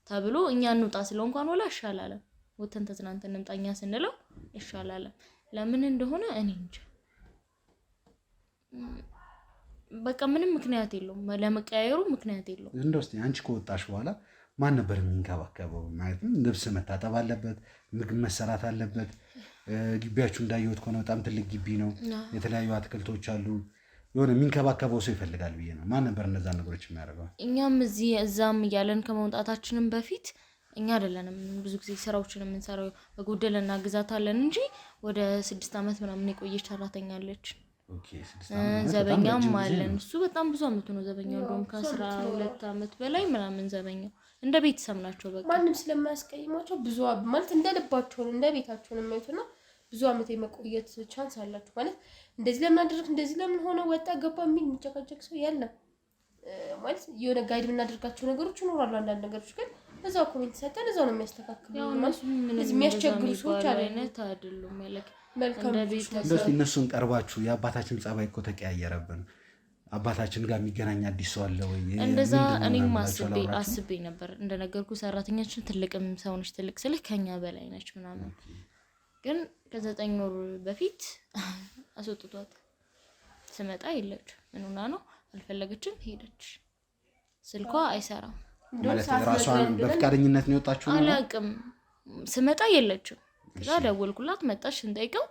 ተብሎ እኛ እንውጣ ስለው እንኳን ወላ ይሻላል ወተን ተዝናንተን እንምጣኛ ስንለው ይሻላል። ለምን እንደሆነ እኔ እንጃ። በቃ ምንም ምክንያት የለውም ለመቀያየሩ ምክንያት የለውም። እንደው እስቲ አንቺ ከወጣሽ በኋላ ማን ነበር የሚንከባከበው? ማለትም ልብስ መታጠብ አለበት፣ ምግብ መሰራት አለበት። ግቢያችሁ እንዳየሁት ከሆነ በጣም ትልቅ ግቢ ነው። የተለያዩ አትክልቶች አሉ። የሆነ የሚንከባከበው ሰው ይፈልጋል ብዬ ነው። ማን ነበር እነዛ ነገሮች የሚያደርገው? እኛም እዛም እያለን ከመውጣታችንም በፊት እኛ አይደለንም ብዙ ጊዜ ስራዎችን የምንሰራው፣ በጎደለ እናግዛታለን እንጂ ወደ 6 ዓመት ምናምን የቆየች ሰራተኛ አለች። ዘበኛም አለን። እሱ በጣም ብዙ አመቱ ነው ዘበኛው። እንደውም ከ12 ዓመት በላይ ምናምን ዘበኛው። እንደ ቤተሰብ ናቸው። በቃ ማንም ስለማያስቀይማቸው ብዙ ማለት እንደ ልባቸው ነው እንደ ቤታቸው ነው የሚያዩትና ብዙ አመት የመቆየት ቻንስ አላቸው። ማለት እንደዚህ ለምን አደረክ እንደዚህ ለምን ሆነ ወጣ ገባ የሚል የሚጨቃጨቅ ሰው የለም። ማለት የሆነ ጋይድ የምናደርጋቸው ነገሮች ይኖራሉ። አንዳንድ ነገሮች ግን እዛው ኮሜንት ሰጠን እዛው ነው የሚያስተካክሉ። የሚያስቸግሩ ሰዎች አይደሉም። መልካም እነሱን ቀርባችሁ የአባታችን ጸባይ እኮ ተቀያየረብን፣ አባታችን ጋር የሚገናኝ አዲስ ሰው አለ ወይ? እንደዛ እኔም አስቤ ነበር። እንደነገርኩ ሰራተኛችን ትልቅም ሰው ነች። ትልቅ ስልህ ከኛ በላይ ነች ምናምን። ግን ከ9 ወር በፊት አስወጥቷት ስመጣ የለች። ምን ሆና ነው አልፈለገችም፣ ሄደች። ስልኳ አይሰራም ማለት ራሷን በፍቃደኝነት ነው የወጣችው። አላውቅም። ስመጣ የለችም። ከዛ ደወልኩላት፣ መጣች። እንጠይቀው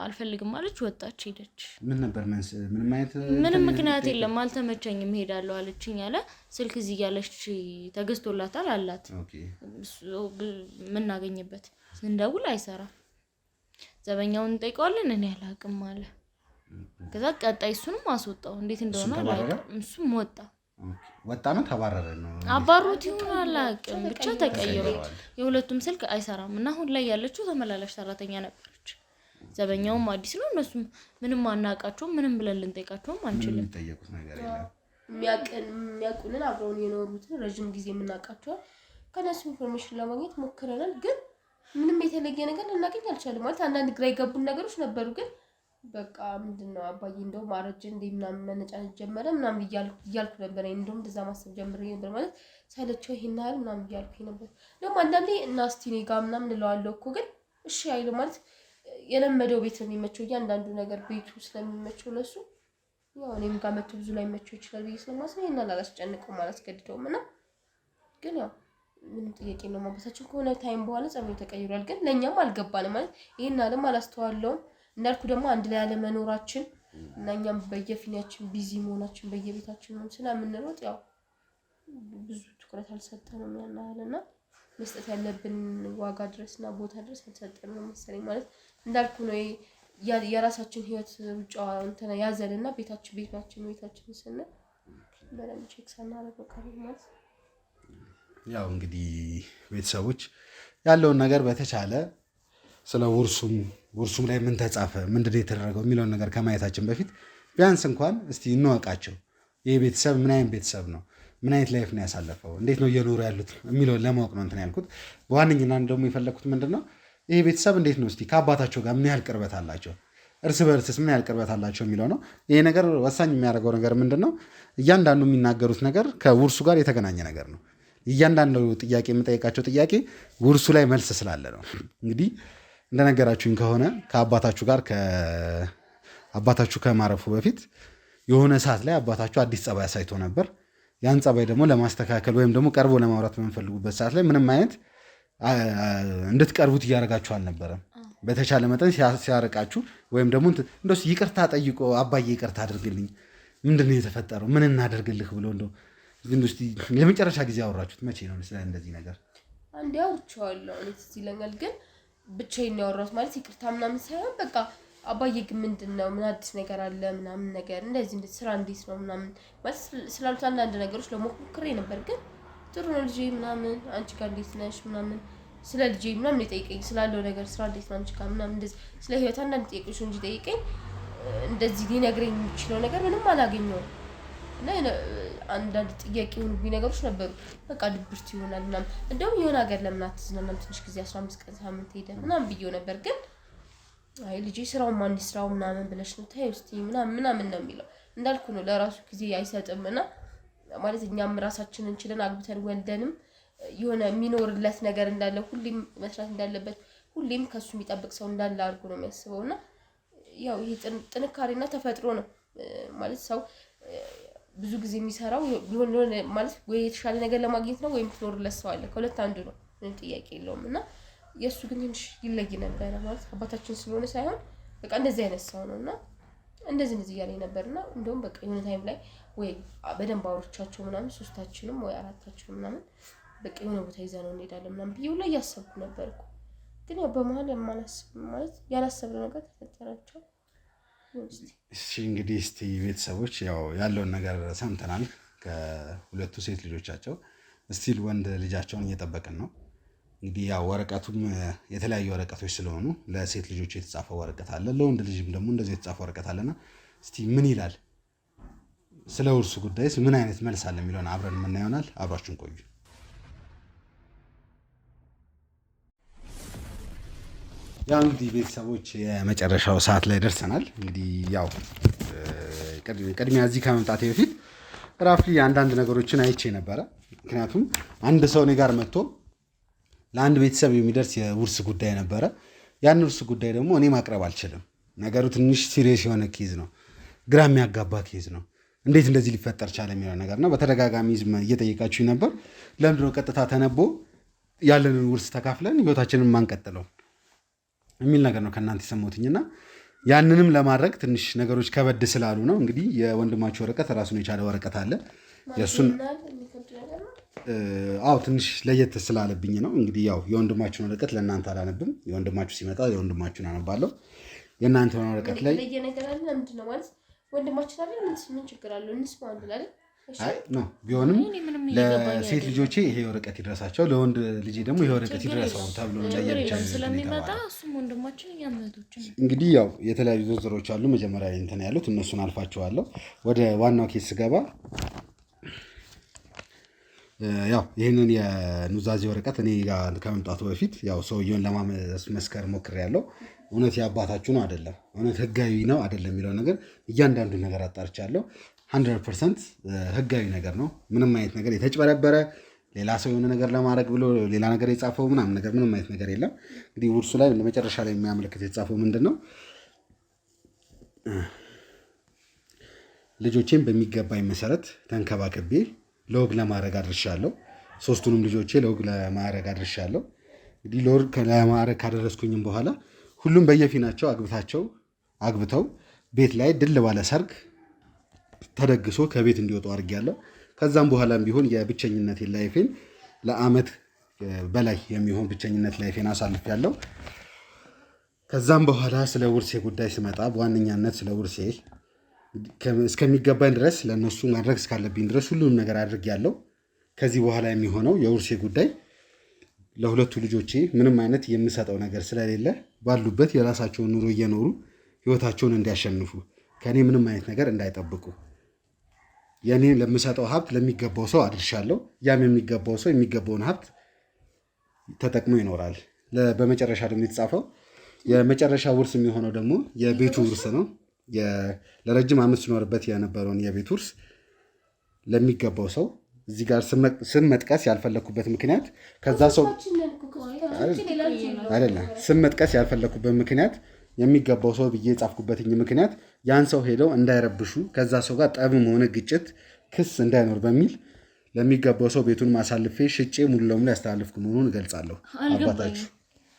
አልፈልግም አለች፣ ወጣች፣ ሄደች። ምን ነበር ምንም ምክንያት የለም። አልተመቸኝም ሄዳለሁ አለችኝ አለ። ስልክ እዚህ ያለች ተገዝቶላታል አላት። ምናገኝበት ስንደውል አይሰራም። ዘበኛውን እንጠይቀዋለን፣ እኔ አላውቅም አለ። ከዛ ቀጣይ እሱንም አስወጣው። እንዴት እንደሆነ አላውቅም። እሱም ወጣ ነው ተባረረ ነው አባሩት ይሁን አላውቅም። ብቻ ተቀይሯል። የሁለቱም ስልክ አይሰራም እና አሁን ላይ ያለችው ተመላላሽ ሰራተኛ ነበረች። ዘበኛውም አዲስ ነው። እነሱም ምንም አናውቃቸውም። ምንም ብለን ልንጠይቃቸውም አንችልም። የሚጠየቁት ነገር የለም። የሚያውቁንን አብረውን የኖሩትን ረዥም ጊዜ የምናውቃቸው ከነሱ ኢንፎርሜሽን ለማግኘት ሞክረናል። ግን ምንም የተለየ ነገር ልናገኝ አልቻለም። ማለት አንዳንድ ግራ የገቡን ነገሮች ነበሩ። ግን በቃ ምንድነው አባዬ እንደውም አረጀ እንደ ምናምን መነጫነጭ ጀመረ ምናምን እያልኩ ነበር። እንደውም እንደዛ ማሰብ ጀምሬ ነበር። ማለት ሳይለቸው ይሄን ያህል ምናምን እያልኩኝ ነበር። ደግሞ አንዳንዴ እናስቲ እኔ ጋር ምናምን እለዋለሁ እኮ ግን እሺ አይልም። ማለት የለመደው ቤት ነው የሚመቸው። እያንዳንዱ ነገር ቤቱ ስለሚመቸው ለሱ ያው እኔም ጋር መጥቶ ብዙ ላይ መቸው ይችላል ብዬ ስለማስብ ይሄን አላስጨንቀውም አላስገድደውም። እና ግን ያው ምንም ጥያቄ ነው ማባታችን ከሆነ ታይም በኋላ ጸባዩ ተቀይሯል። ግን ለኛም አልገባንም። ማለት ይሄን አለም አላስተዋለውም። እንዳልኩ ደግሞ አንድ ላይ ያለ መኖራችን እና እኛም በየፊናችን ቢዚ መሆናችን በየቤታችን ነው ስለምንሮጥ ያው ብዙ ትኩረት አልሰጠንም ያናልና መስጠት ያለብን ዋጋ ድረስና ቦታ ድረስ አልሰጠንም መሰለኝ። ማለት እንዳልኩ ነው የራሳችን ህይወት ሩጫው እንተና ያዘልና ቤታችን ስንል በደንብ ቼክ ሳናደርግ ቀርብ ማለት ያው እንግዲህ ቤተሰቦች ያለውን ነገር በተቻለ ስለ ውርሱም ላይ ምን ተጻፈ ምንድነው የተደረገው የሚለውን ነገር ከማየታችን በፊት ቢያንስ እንኳን እስቲ እንወቃቸው። ይሄ ቤተሰብ ምን አይነት ቤተሰብ ነው፣ ምን አይነት ላይፍ ነው ያሳለፈው፣ እንዴት ነው እየኖሩ ያሉት የሚለውን ለማወቅ ነው እንትን ያልኩት። በዋነኝነት ደግሞ የፈለኩት ምንድነው ይሄ ቤተሰብ እንዴት ነው እስቲ ከአባታቸው ጋር ምን ያህል ቅርበት አላቸው፣ እርስ በርስስ ምን ያህል ቅርበት አላቸው የሚለው ነው። ይሄ ነገር ወሳኝ የሚያደርገው ነገር ምንድነው እያንዳንዱ የሚናገሩት ነገር ከውርሱ ጋር የተገናኘ ነገር ነው። እያንዳንዱ ጥያቄ የምጠይቃቸው ጥያቄ ውርሱ ላይ መልስ ስላለ ነው። እንግዲህ እንደነገራችሁኝ ከሆነ አባታችሁ ከማረፉ በፊት የሆነ ሰዓት ላይ አባታችሁ አዲስ ጸባይ አሳይቶ ነበር። ያን ጸባይ ደግሞ ለማስተካከል ወይም ደግሞ ቀርቦ ለማውራት በምፈልጉበት ሰዓት ላይ ምንም አይነት እንድትቀርቡት እያደረጋችሁ አልነበረም። በተቻለ መጠን ሲያርቃችሁ ወይም ደግሞ እንደው ይቅርታ ጠይቆ አባዬ ይቅርታ አድርግልኝ፣ ምንድን ነው የተፈጠረው፣ ምን እናደርግልህ ብሎ እንደው ለመጨረሻ ጊዜ ያወራችሁት መቼ ነው? ስለ እንደዚህ ነገር አንዴ አውርቼዋለሁ እኔ ትዝ ይለኛል። ግን ብቻዬን ነው ያወራሁት ማለት ይቅርታ ምናምን ሳይሆን በቃ አባዬ ግን ምንድን ነው ምን አዲስ ነገር አለ ምናምን ነገር እንደዚህ ስራ እንዴት ነው ምናምን ማለት ስላሉት አንዳንድ ነገሮች ለሞክሬ ነበር። ግን ጥሩ ነው ልጄ ምናምን አንቺ ጋር እንዴት ነሽ ምናምን ስለ ልጄ ምናምን የጠይቀኝ ስላለው ነገር ስራ እንዴት ነው አንቺ ጋር ምናምን እንደዚህ ስለ ህይወት አንዳንድ ጥያቄዎች እንጂ ጠይቀኝ እንደዚህ ሊነግረኝ የሚችለው ነገር ምንም አላገኘሁም። እና አንዳንድ ጥያቄ የሆኑብኝ ነገሮች ነበሩ። በቃ ድብርት ይሆናል ምናምን እንደውም የሆነ ሀገር ለምን አትዝናናም ትንሽ ጊዜ 15 ቀን ሳምንት ሄደ ምናምን ብዬው ነበር። ግን አይ ልጄ ስራውን ማን ይስራው ምናምን ብለሽ ነው ታይ ውስጥ ምናምን ነው የሚለው። እንዳልኩ ነው ለራሱ ጊዜ አይሰጥም። እና ማለት እኛም ራሳችንን እንችለን አግብተን ወልደንም የሆነ የሚኖርለት ነገር እንዳለ ሁሌም መስራት እንዳለበት ሁሌም ከሱ የሚጠብቅ ሰው እንዳለ አድርጎ ነው የሚያስበው። እና ያው ይሄ ጥንካሬና ተፈጥሮ ነው ማለት ሰው ብዙ ጊዜ የሚሰራው ቢሆን ማለት ወይ የተሻለ ነገር ለማግኘት ነው ወይም ትኖርለት ሰው አለ። ከሁለት አንዱ ነው፣ ምንም ጥያቄ የለውም። እና የእሱ ግን ትንሽ ይለይ ነበረ ማለት አባታችን ስለሆነ ሳይሆን በቃ እንደዚህ አይነት ሰው ነው። እና እንደዚህ እያለኝ ነበርና እንደውም በቃ የሆነ ታይም ላይ ወይ በደንብ አውርቻቸው ምናምን ሶስታችንም ወይ አራታችንም ምናምን በቃ የሆነ ቦታ ይዘነው እንሄዳለን ምናምን ብዬ ላይ እያሰብኩ ነበር እኮ። ግን ያው በመሀል ማለት ያላሰብነው ነገር ተፈጠራቸው። እሺ እንግዲህ እስቲ ቤተሰቦች ያው ያለውን ነገር ሰምተናል። ከሁለቱ ሴት ልጆቻቸው እስቲል ወንድ ልጃቸውን እየጠበቅን ነው። እንግዲህ ያው ወረቀቱም የተለያዩ ወረቀቶች ስለሆኑ ለሴት ልጆች የተጻፈው ወረቀት አለ፣ ለወንድ ልጅም ደግሞ እንደዚህ የተጻፈው ወረቀት አለና እስቲ ምን ይላል ስለ ውርሱ ጉዳይስ ምን አይነት መልስ አለ የሚለውን አብረን የምናየው ይሆናል። አብራችሁን ቆዩ። ያው እንግዲህ ቤተሰቦች የመጨረሻው ሰዓት ላይ ደርሰናል። እንግዲህ ያው ቅድሚያ እዚህ ከመምጣቴ በፊት ራፍሊ አንዳንድ ነገሮችን አይቼ ነበረ። ምክንያቱም አንድ ሰው እኔ ጋር መጥቶ ለአንድ ቤተሰብ የሚደርስ የውርስ ጉዳይ ነበረ። ያን ውርስ ጉዳይ ደግሞ እኔ ማቅረብ አልችልም። ነገሩ ትንሽ ሲሪየስ የሆነ ኬዝ ነው፣ ግራ የሚያጋባ ኬዝ ነው። እንዴት እንደዚህ ሊፈጠር ቻለ የሚለው ነገር እና በተደጋጋሚ እየጠየቃችሁ ነበር። ለምንድነው ቀጥታ ተነቦ ያለንን ውርስ ተካፍለን ህይወታችንን ማንቀጥለው የሚል ነገር ነው ከእናንተ የሰማሁትኝና ያንንም ለማድረግ ትንሽ ነገሮች ከበድ ስላሉ ነው። እንግዲህ የወንድማችሁ ወረቀት ራሱን የቻለ ወረቀት አለ። የእሱን ትንሽ ለየት ስላለብኝ ነው። እንግዲህ ያው የወንድማችሁን ወረቀት ለእናንተ አላነብም። የወንድማችሁ ሲመጣ የወንድማችሁን አነባለሁ። የእናንተን ወረቀት ላይ ወንድማችን አለ ምን ችግር አለው? እንስማ አንድ ላይ ቢሆንም ለሴት ልጆቼ ይሄ ወረቀት ይድረሳቸው፣ ለወንድ ልጄ ደግሞ ይሄ ወረቀት ይድረሰው ተብሎ ነው ለየብቻ ስለሚመጣ እሱም ወንድማችን እያመጡችን። እንግዲህ ያው የተለያዩ ዝርዝሮች አሉ መጀመሪያ እንትን ያሉት እነሱን አልፋቸዋለሁ። ወደ ዋናው ኬስ ስገባ ያው ይህንን የኑዛዜ ወረቀት እኔ ጋር ከመምጣቱ በፊት ያው ሰውየውን ለማመስከር ሞክሬያለሁ። እውነት የአባታችሁ ነው አይደለም፣ እውነት ህጋዊ ነው አይደለም የሚለው ነገር እያንዳንዱ ነገር አጣርቻለሁ። 100% ህጋዊ ነገር ነው። ምንም አይነት ነገር የተጭበረበረ ሌላ ሰው የሆነ ነገር ለማድረግ ብሎ ሌላ ነገር የጻፈው ምናምን ነገር ምንም አይነት ነገር የለም። እንግዲህ ውርሱ ላይ መጨረሻ ላይ የሚያመለክት የተጻፈው ምንድን ነው? ልጆቼን በሚገባኝ መሰረት ተንከባክቤ ለወግ ለማድረግ አድርሻለሁ። ሶስቱንም ልጆቼ ለወግ ለማድረግ አድርሻለሁ። እንግዲህ ለወግ ለማድረግ ካደረስኩኝም በኋላ ሁሉም በየፊናቸው አግብተው ቤት ላይ ድል ባለ ሰርግ ተደግሶ ከቤት እንዲወጡ አድርጌያለሁ። ከዛም በኋላም ቢሆን የብቸኝነት ላይፌን ለአመት በላይ የሚሆን ብቸኝነት ላይፌን አሳልፌያለሁ። ከዛም በኋላ ስለ ውርሴ ጉዳይ ስመጣ በዋነኛነት ስለ ውርሴ እስከሚገባኝ ድረስ ለእነሱ ማድረግ እስካለብኝ ድረስ ሁሉንም ነገር አድርጌያለሁ። ከዚህ በኋላ የሚሆነው የውርሴ ጉዳይ ለሁለቱ ልጆቼ ምንም አይነት የምሰጠው ነገር ስለሌለ ባሉበት የራሳቸውን ኑሮ እየኖሩ ህይወታቸውን እንዲያሸንፉ ከእኔ ምንም አይነት ነገር እንዳይጠብቁ የኔ ለምሰጠው ሀብት ለሚገባው ሰው አድርሻለሁ። ያም የሚገባው ሰው የሚገባውን ሀብት ተጠቅሞ ይኖራል። በመጨረሻ ደግሞ የተጻፈው የመጨረሻ ውርስ የሚሆነው ደግሞ የቤቱ ውርስ ነው። ለረጅም ዓመት ሲኖርበት የነበረውን የቤት ውርስ ለሚገባው ሰው እዚህ ጋር ስም መጥቀስ ያልፈለኩበት ምክንያት ከዛ ሰው አይደለም። ስም መጥቀስ ያልፈለኩበት ምክንያት የሚገባው ሰው ብዬ የጻፍኩበትኝ ምክንያት ያን ሰው ሄደው እንዳይረብሹ ከዛ ሰው ጋር ጠብም ሆነ ግጭት ክስ እንዳይኖር በሚል ለሚገባው ሰው ቤቱን ማሳልፌ ሽጬ ሙሉ ለሙሉ ያስተላልፍኩ መሆኑን እገልጻለሁ። አባታችሁ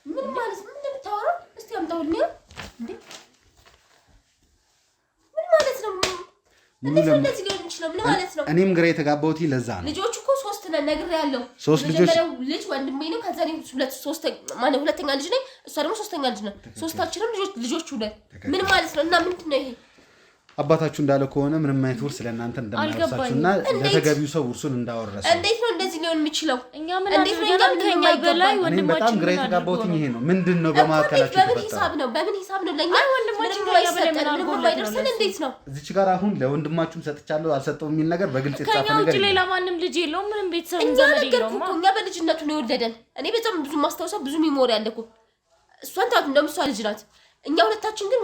ምን ማለት ምን እንደምታወራው እስቲ አምጣውልኝ እንዴ ምን ማለት ነው? እንደዚህ ሊሆን ይችላል ምን ማለት ነው? እኔም ግራ የተጋባሁት ለዛ ነው። ልጆቹ እኮ 3 ነን ነግሬያለሁ። 3 ልጆች ልጅ ወንድሜ ነው። ከዛ ነው ሁለተኛ ልጅ ነኝ። እሷ ደግሞ 3ኛ ልጅ ነው። ሶስታችንም ልጆቹ ነን። ምን ማለት ነው? እና ምንድን ነው ይሄ? አባታችሁ እንዳለ ከሆነ ምንም አይነት ውርስ ለእናንተ እንደማይወርሳችሁና ለተገቢው ሰው ውርሱን እንዳወረሰ እንዴት ነው እንደዚህ ሊሆን የሚችለው? እኛ ምን አድርገናል? ከኛ በላይ ወንድማችን በጣም ግራ የተጋባሁት ይሄ ነው። ምንድነው በማከላችሁ በምን ሂሳብ ነው ለኛ ወንድማችን ጋር ያበለምን ማይደርሰን እንዴት ነው? እዚች ጋር አሁን ለወንድማችሁም ሰጥቻለሁ አልሰጠውም የሚል ነገር በግልጽ የተጻፈ ነገር ከኛ ውጪ ሌላ ማንም ልጅ የለውም። ምንም ቤተሰብ ዘመድ የለውም። እኛ በልጅነቱ ነው የወለደን። እኔ በጣም ብዙ ማስታወሻ ብዙ ሚሞሪ አለ እኮ እሷን ታውቁ እንደምሷ ልጅ ናት። እኛ ሁለታችን ግን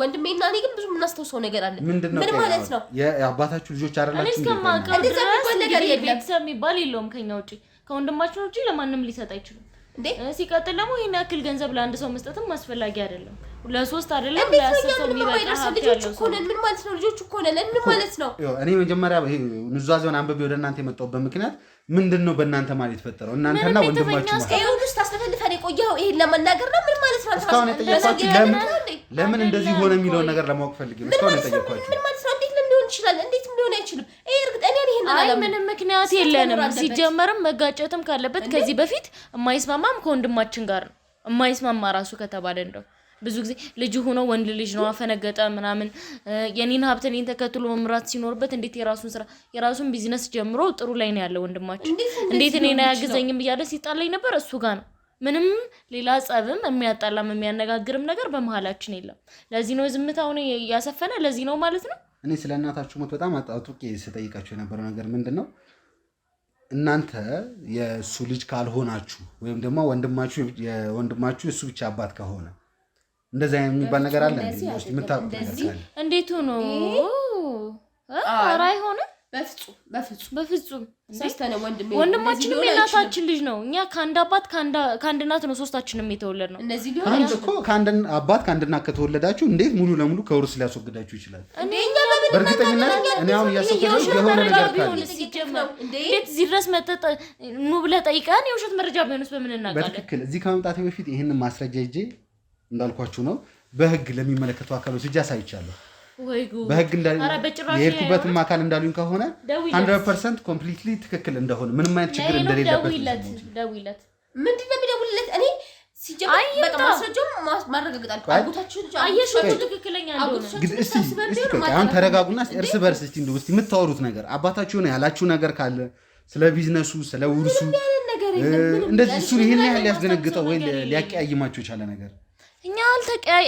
ወንድሜና እኔ ግን ብዙ የምናስተውሰው ነገር አለ። ምን ማለት ነው? የአባታችሁ ልጆች አይደላችሁ? እንደዛ ነገር ቤተሰብ የሚባል የለውም ከኛ ውጪ። ከወንድማችን ውጪ ለማንም ሊሰጥ አይችልም። ሲቀጥል ደግሞ ይሄን ያክል ገንዘብ ለአንድ ሰው መስጠትም አስፈላጊ አይደለም። ለሶስት አይደለም ለአስር ሰው የሚበቃ ሀብት ያለው ሰው ምን ማለት ነው? ልጆቹ እኮ ነን ምን ማለት ነው? እኔ መጀመሪያ ይሄ ኑዛዜውን አንብቤ ወደ እናንተ የመጣሁበት ምክንያት ምንድነው በእናንተ ማለት የተፈጠረው እናንተና ወንድማችሁ ማለት ነው። ውስጥ አስተፈልፈን የቆየው ይሄን ለመናገር ነው። ምን ማለት ነው? እስካሁን የጠየኳችሁ ለምን እንደዚህ ሆነ የሚለውን ነገር ለማወቅ ፈልጌ ነው። እስካሁን የጠየኳችሁ ምን ማለት ነው? እንዴት ሊሆን ይችላል? እንዴት ሊሆን አይችልም? ይሄ እርግጠኛ ነኝ ይሄን አላለም። ምንም ምክንያት የለንም። ሲጀመርም መጋጨትም ካለበት ከዚህ በፊት የማይስማማም ከወንድማችን ጋር ነው። የማይስማማ ራሱ ከተባለ እንደው ብዙ ጊዜ ልጅ ሆኖ ወንድ ልጅ ነው አፈነገጠ ምናምን የኔን ሀብት እኔን ተከትሎ መምራት ሲኖርበት እንዴት የራሱን ቢዝነስ ጀምሮ ጥሩ ላይ ነው ያለው ወንድማችን። እንዴት እኔን አያግዘኝም እያለ ሲጣለኝ ነበር። እሱ ጋር ነው ምንም ሌላ ጸብም የሚያጣላም የሚያነጋግርም ነገር በመሃላችን የለም። ለዚህ ነው ዝምታውን ያሰፈነ ለዚህ ነው ማለት ነው። እኔ ስለ እናታችሁ ሞት በጣም አጥብቄ ስጠይቃችሁ የነበረው ነገር ምንድነው እናንተ የእሱ ልጅ ካልሆናችሁ ወይም ደግሞ ወንድማችሁ እሱ ብቻ አባት ከሆነ እንደዛ የሚባል ነገር አለ እንዴ? እስቲ የምታውቁት ነገር ካለ እንዴት ሆኖ ኧረ አይሆንም። በፍጹም ወንድማችንም የእናታችን ልጅ ነው። እኛ ከአንድ አባት ከአንድ እናት ነው ሶስታችንም የተወለድነው። እንደዚህ ሊሆን እኮ ከአንድ አባት ከአንድ እናት ከተወለዳችሁ እንዴት ሙሉ ለሙሉ ከውርስ ሊያስወግዳችሁ ይችላል? በእርግጠኝነት እኔ አሁን እያሰብኩት የሆነ ነገር ካለ ሲጀመር እንዴት እዚህ ድረስ መጠጥ ኑ ብለህ ጠይቀን የውሸት መረጃ ቢሆንስ በምን እናውቃለን? በትክክል እዚህ ከመምጣቴ በፊት ይሄንን ማስረጃ ይዤ እንዳልኳችሁ ነው በህግ ለሚመለከቱ አካሎች እጅ አሳይቻለሁ። በህግ የሄድኩበትም አካል እንዳሉኝ ከሆነ 100% ኮምፕሊትሊ ትክክል እንደሆነ ምንም አይነት ችግር እንደሌለበት ደውይለት። ምንድን ነው የሚደውልለት? እኔ ሲጀምር በቃ ማስረጃው ማረጋግጣለሁ። አጉታችሁ አየሽው ትክክለኛ እንደሆነ እስቲ አሁን ተረጋጉና እርስ በርስ እስቲ እንደው እስቲ የምታወሩት ነገር አባታችሁ ነው ያላችሁ ነገር ካለ ስለ ቢዝነሱ ስለ ውርሱ እንደዚህ እሱ ይሄን ያህል ሊያስደነግጠው ወይ ሊያቀያይማችሁ የቻለ ነገር እኛ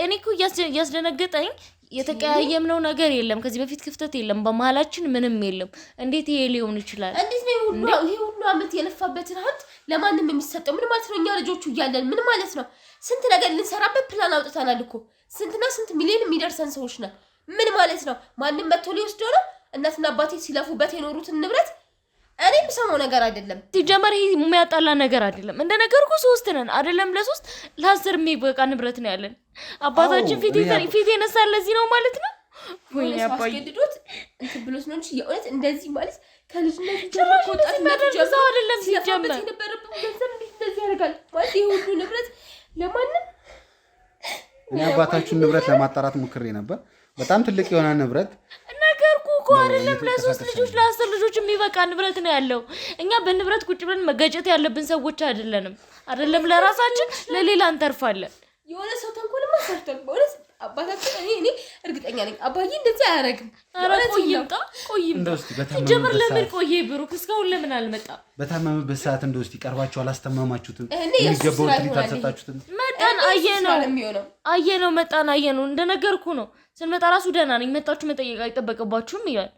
እኔ እኮ እያስደነገጠኝ የተቀያየምነው ነገር የለም። ከዚህ በፊት ክፍተት የለም በመሃላችን ምንም የለም። እንዴት ይሄ ሊሆን ይችላል? እንዴት ነው ይሄ ሁሉ አመት የለፋበትን ሀብት ለማንም የሚሰጠው? ምን ማለት ነው? እኛ ልጆቹ እያለን ምን ማለት ነው? ስንት ነገር ልንሰራበት ፕላን አውጥተናል እኮ ስንትና ስንት ሚሊዮን የሚደርሰን ሰዎች ነን። ምን ማለት ነው? ማንም መጥቶ ሊወስደው ነው? እናትና አባቴ ሲለፉበት የኖሩትን ንብረት እኔ ብሰማው ነገር አይደለም። ሲጀመር ይሄ የሚያጣላ ነገር አይደለም። እንደነገርኩ 3 ነን አይደለም ለ3 ለ10 የሚበቃ ንብረት ነው ያለን። አባታችን ፊት የነሳል ለዚህ ነው ማለት ነው። ወይ አባስገድዶት እንት ብሎስ ነው እንጂ የእውነት እንደዚህ ማለት ከልጅነት ጀምሮ ወጣት ነው አይደለም። ሲጀመር የነበረበት ገንዘብ እንደዚህ ያደርጋል ማለት ይሄ ሁሉ ንብረት ለማንም እኔ አባታችሁን ንብረት ለማጣራት ሞክሬ ነበር። በጣም ትልቅ የሆነ ንብረት ነገርኩ እኮ አይደለም ለ3 ልጆች ለ10 ልጆች የሚበቃ ንብረት ነው ያለው። እኛ በንብረት ቁጭ ብለን መጋጨት ያለብን ሰዎች አይደለም ለራሳችን ለሌላ እንተርፋለን። የሆነ ሰው ተንኮልማ ሰርቷል በእውነት አባታችን። እኔ እርግጠኛ ነኝ አባዬ እንደዚህ አያረግም። ቆይም ጀምር ለምን ቆየ ብሩክ እስካሁን ለምን አልመጣም? በታመመበት ሰዓት እንደው እስቲ ቀርባችሁ አላስተማማችሁትም? የሚገባው ትሪት አልሰጣችሁትም? መጣን አየነው መጣን አየነው። እንደነገርኩ ነው ስንመጣ ራሱ ደህና ነኝ መጣችሁ መጠየቅ አይጠበቅባችሁም ይላል።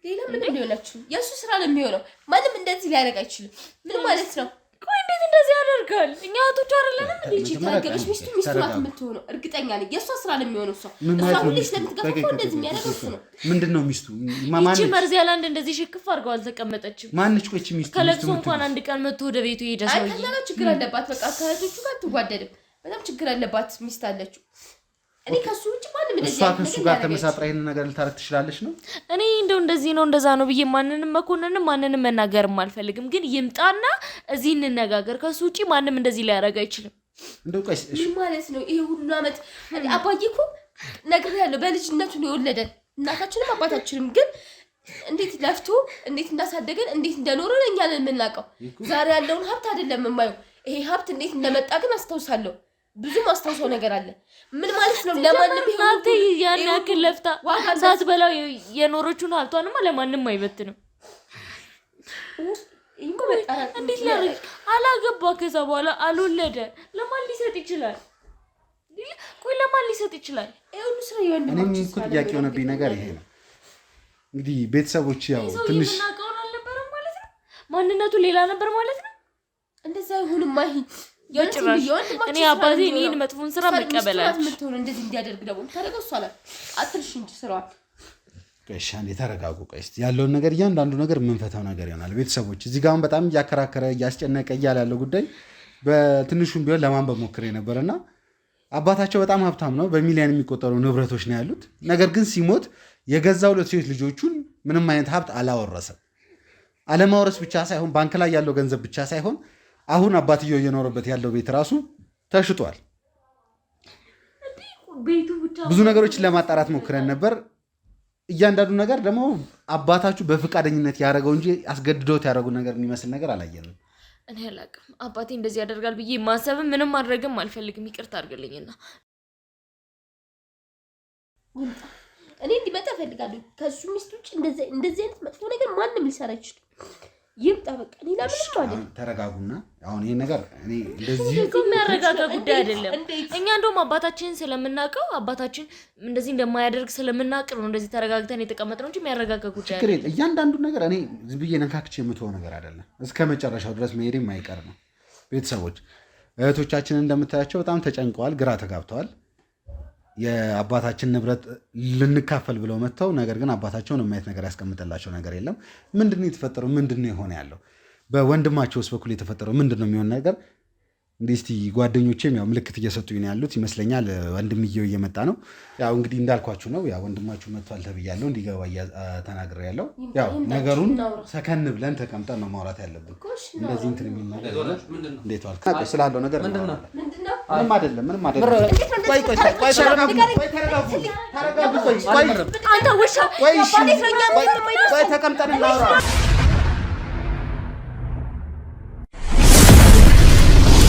ሌላ ምን ሊሆናችሁ? የእሱ ስራ ነው የሚሆነው። ማንም እንደዚህ ሊያደርግ አይችልም። ምን ማለት ነው? ቆይ እንዴት እንደዚህ ያደርጋል? እኛ አቶቹ አይደለንም እንዴ? ታገለሽ ሚስቱ ናት የምትሆነው። እርግጠኛ ነኝ የእሷ ስራ ነው የሚሆነው። እሷ ሁሌ ስለምትገፋው እንደዚህ የሚያደርገው እሱ ነው። ምንድነው ሚስቱ? ይቺ መርዚያላንድ እንደዚህ ሽክፍ አድርገው አልተቀመጠችም። ማንች ቆይቺ ሚስቱ ከለቅሶ እንኳን አንድ ቀን መጥቶ ወደ ቤቱ ይሄዳል። አይ ከዛ ችግር አለባት። በቃ ከእህቶቹ ጋር አትጓደድም። በጣም ችግር ያለባት ሚስት አለችው። እኔ ከሱ ውጭ ማንም እንደዚህ እሷ ከሱ ጋር ተመሳጥራ ይሄን ነገር ልታረግ ትችላለች ነው። እኔ እንደው እንደዚህ ነው እንደዛ ነው ብዬ ማንንም መኮንንም ማንንም መናገርም አልፈልግም። ግን ይምጣና እዚህ እንነጋገር። ከሱ ውጭ ማንም እንደዚህ ሊያደርግ አይችልም። እንደው ቀስ እሺ ማለት ነው ይሄ ሁሉ አመት አባዬ እኮ ነግሬያለሁ፣ በልጅነቱ ነው የወለደን እናታችንም አባታችንም። ግን እንዴት ለፍቶ እንዴት እንዳሳደገን እንዴት እንደኖረን እኛ ነን የምናውቀው። ዛሬ ያለውን ሀብት አይደለም የማየው። ይሄ ሀብት እንዴት እንደመጣ ግን አስታውሳለሁ። ብዙ ማስታውሰው ነገር አለ። ምን ማለት ነው? ለማንም ይሁን ያን ያክል ለፍታ ሳትበላው የኖረችውን ሀብቷንማ ለማንም አይበትንም። እንዴት ላድርግ? አላገባ፣ ከዛ በኋላ አልወለደ። ለማን ሊሰጥ ይችላል? ቆይ ለማን ሊሰጥ ይችላል? ይሁን ስራ ይወንድ እኔም እኮ ጥያቄ የሆነብኝ ነገር ይሄ ነው። እንግዲህ ቤተሰቦች ያው ትንሽ እናቀውን አልነበረም ማለት ነው። ማንነቱ ሌላ ነበር ማለት ነው። እንደዛ ይሁንማ ይሄ በጭራሽ እኔ አባቴ እኔን መጥፎን ስራ መቀበላት ምትሆን እንደዚህ እንዲያደርግ ደግሞ ታረጋው እሷላል አትርሽ እንጂ ስራዋ። ቆይሽ አንዴ ተረጋጉ። ቆይስ ያለውን ነገር እያንዳንዱ ነገር የምንፈታው ነገር ይሆናል። ቤተሰቦች እዚህ ጋር በጣም እያከራከረ እያስጨነቀ እያለ ያለው ጉዳይ በትንሹም ቢሆን ለማንበብ ሞክሬ ነበርና አባታቸው በጣም ሀብታም ነው። በሚሊዮን የሚቆጠሩ ንብረቶች ነው ያሉት። ነገር ግን ሲሞት የገዛ 2 ሴት ልጆቹን ምንም አይነት ሀብት አላወረሰም። አለማውረስ ብቻ ሳይሆን ባንክ ላይ ያለው ገንዘብ ብቻ ሳይሆን አሁን አባትየው እየኖረበት ያለው ቤት ራሱ ተሽጧል። ብዙ ነገሮችን ለማጣራት ሞክረን ነበር። እያንዳንዱ ነገር ደግሞ አባታችሁ በፍቃደኝነት ያደረገው እንጂ አስገድዶት ያደረጉ ነገር የሚመስል ነገር አላየንም። እኔ አላውቅም። አባቴ እንደዚህ ያደርጋል ብዬ ማሰብም ምንም ማድረግም አልፈልግም። ይቅርታ አድርግልኝና እኔ እንዲመጣ እፈልጋለሁ። ከሱ ሚስት ውጭ እንደዚህ አይነት መጥፎ ነገር ማንም ሊሰራ ይችላል። ይምጣ በቃ። ሌላ ምንም ማለት ተረጋጉና አሁን ይሄን ነገር እኔ እንደዚህ የሚያረጋጋ ጉዳይ አይደለም። እኛ እንደውም አባታችንን ስለምናውቀው አባታችን እንደዚህ እንደማያደርግ ስለምናውቅ ነው እንደዚህ ተረጋግተን የተቀመጥነው እንጂ የሚያረጋጋ ጉዳይ አይደለም። እያንዳንዱ ነገር እኔ ዝም ብዬ ነካክቼ የምትሆው ነገር አይደለም። እስከ መጨረሻው ድረስ መሄድም አይቀር ነው። ቤተሰቦች እህቶቻችን እንደምታያቸው በጣም ተጨንቀዋል፣ ግራ ተጋብተዋል። የአባታችን ንብረት ልንካፈል ብለው መጥተው ነገር ግን አባታቸውን የማየት ነገር ያስቀምጠላቸው ነገር የለም። ምንድነው የተፈጠረው? ምንድነው የሆነ ያለው? በወንድማቸውስ በኩል የተፈጠረው ምንድነው የሚሆን ነገር? እንግዲህ እስቲ ጓደኞቼም ያው ምልክት እየሰጡኝ ነው ያሉት ይመስለኛል። ወንድምየው እየመጣ ነው። ያው እንግዲህ እንዳልኳችሁ ነው። ያው ወንድማችሁ መጥቷል ተብያለሁ፣ እንዲገባ ተናግሬያለሁ። ያው ነገሩን ሰከን ብለን ተቀምጠን ነው ማውራት ያለብን። እንደዚህ እንትን የሚል ነገር እንዴት ዋልክ ስላለው ነገር ምንድነው? ምንም አይደለም። ቆይ ተረጋጉ። ቆይ ተቀምጠን እናውራ።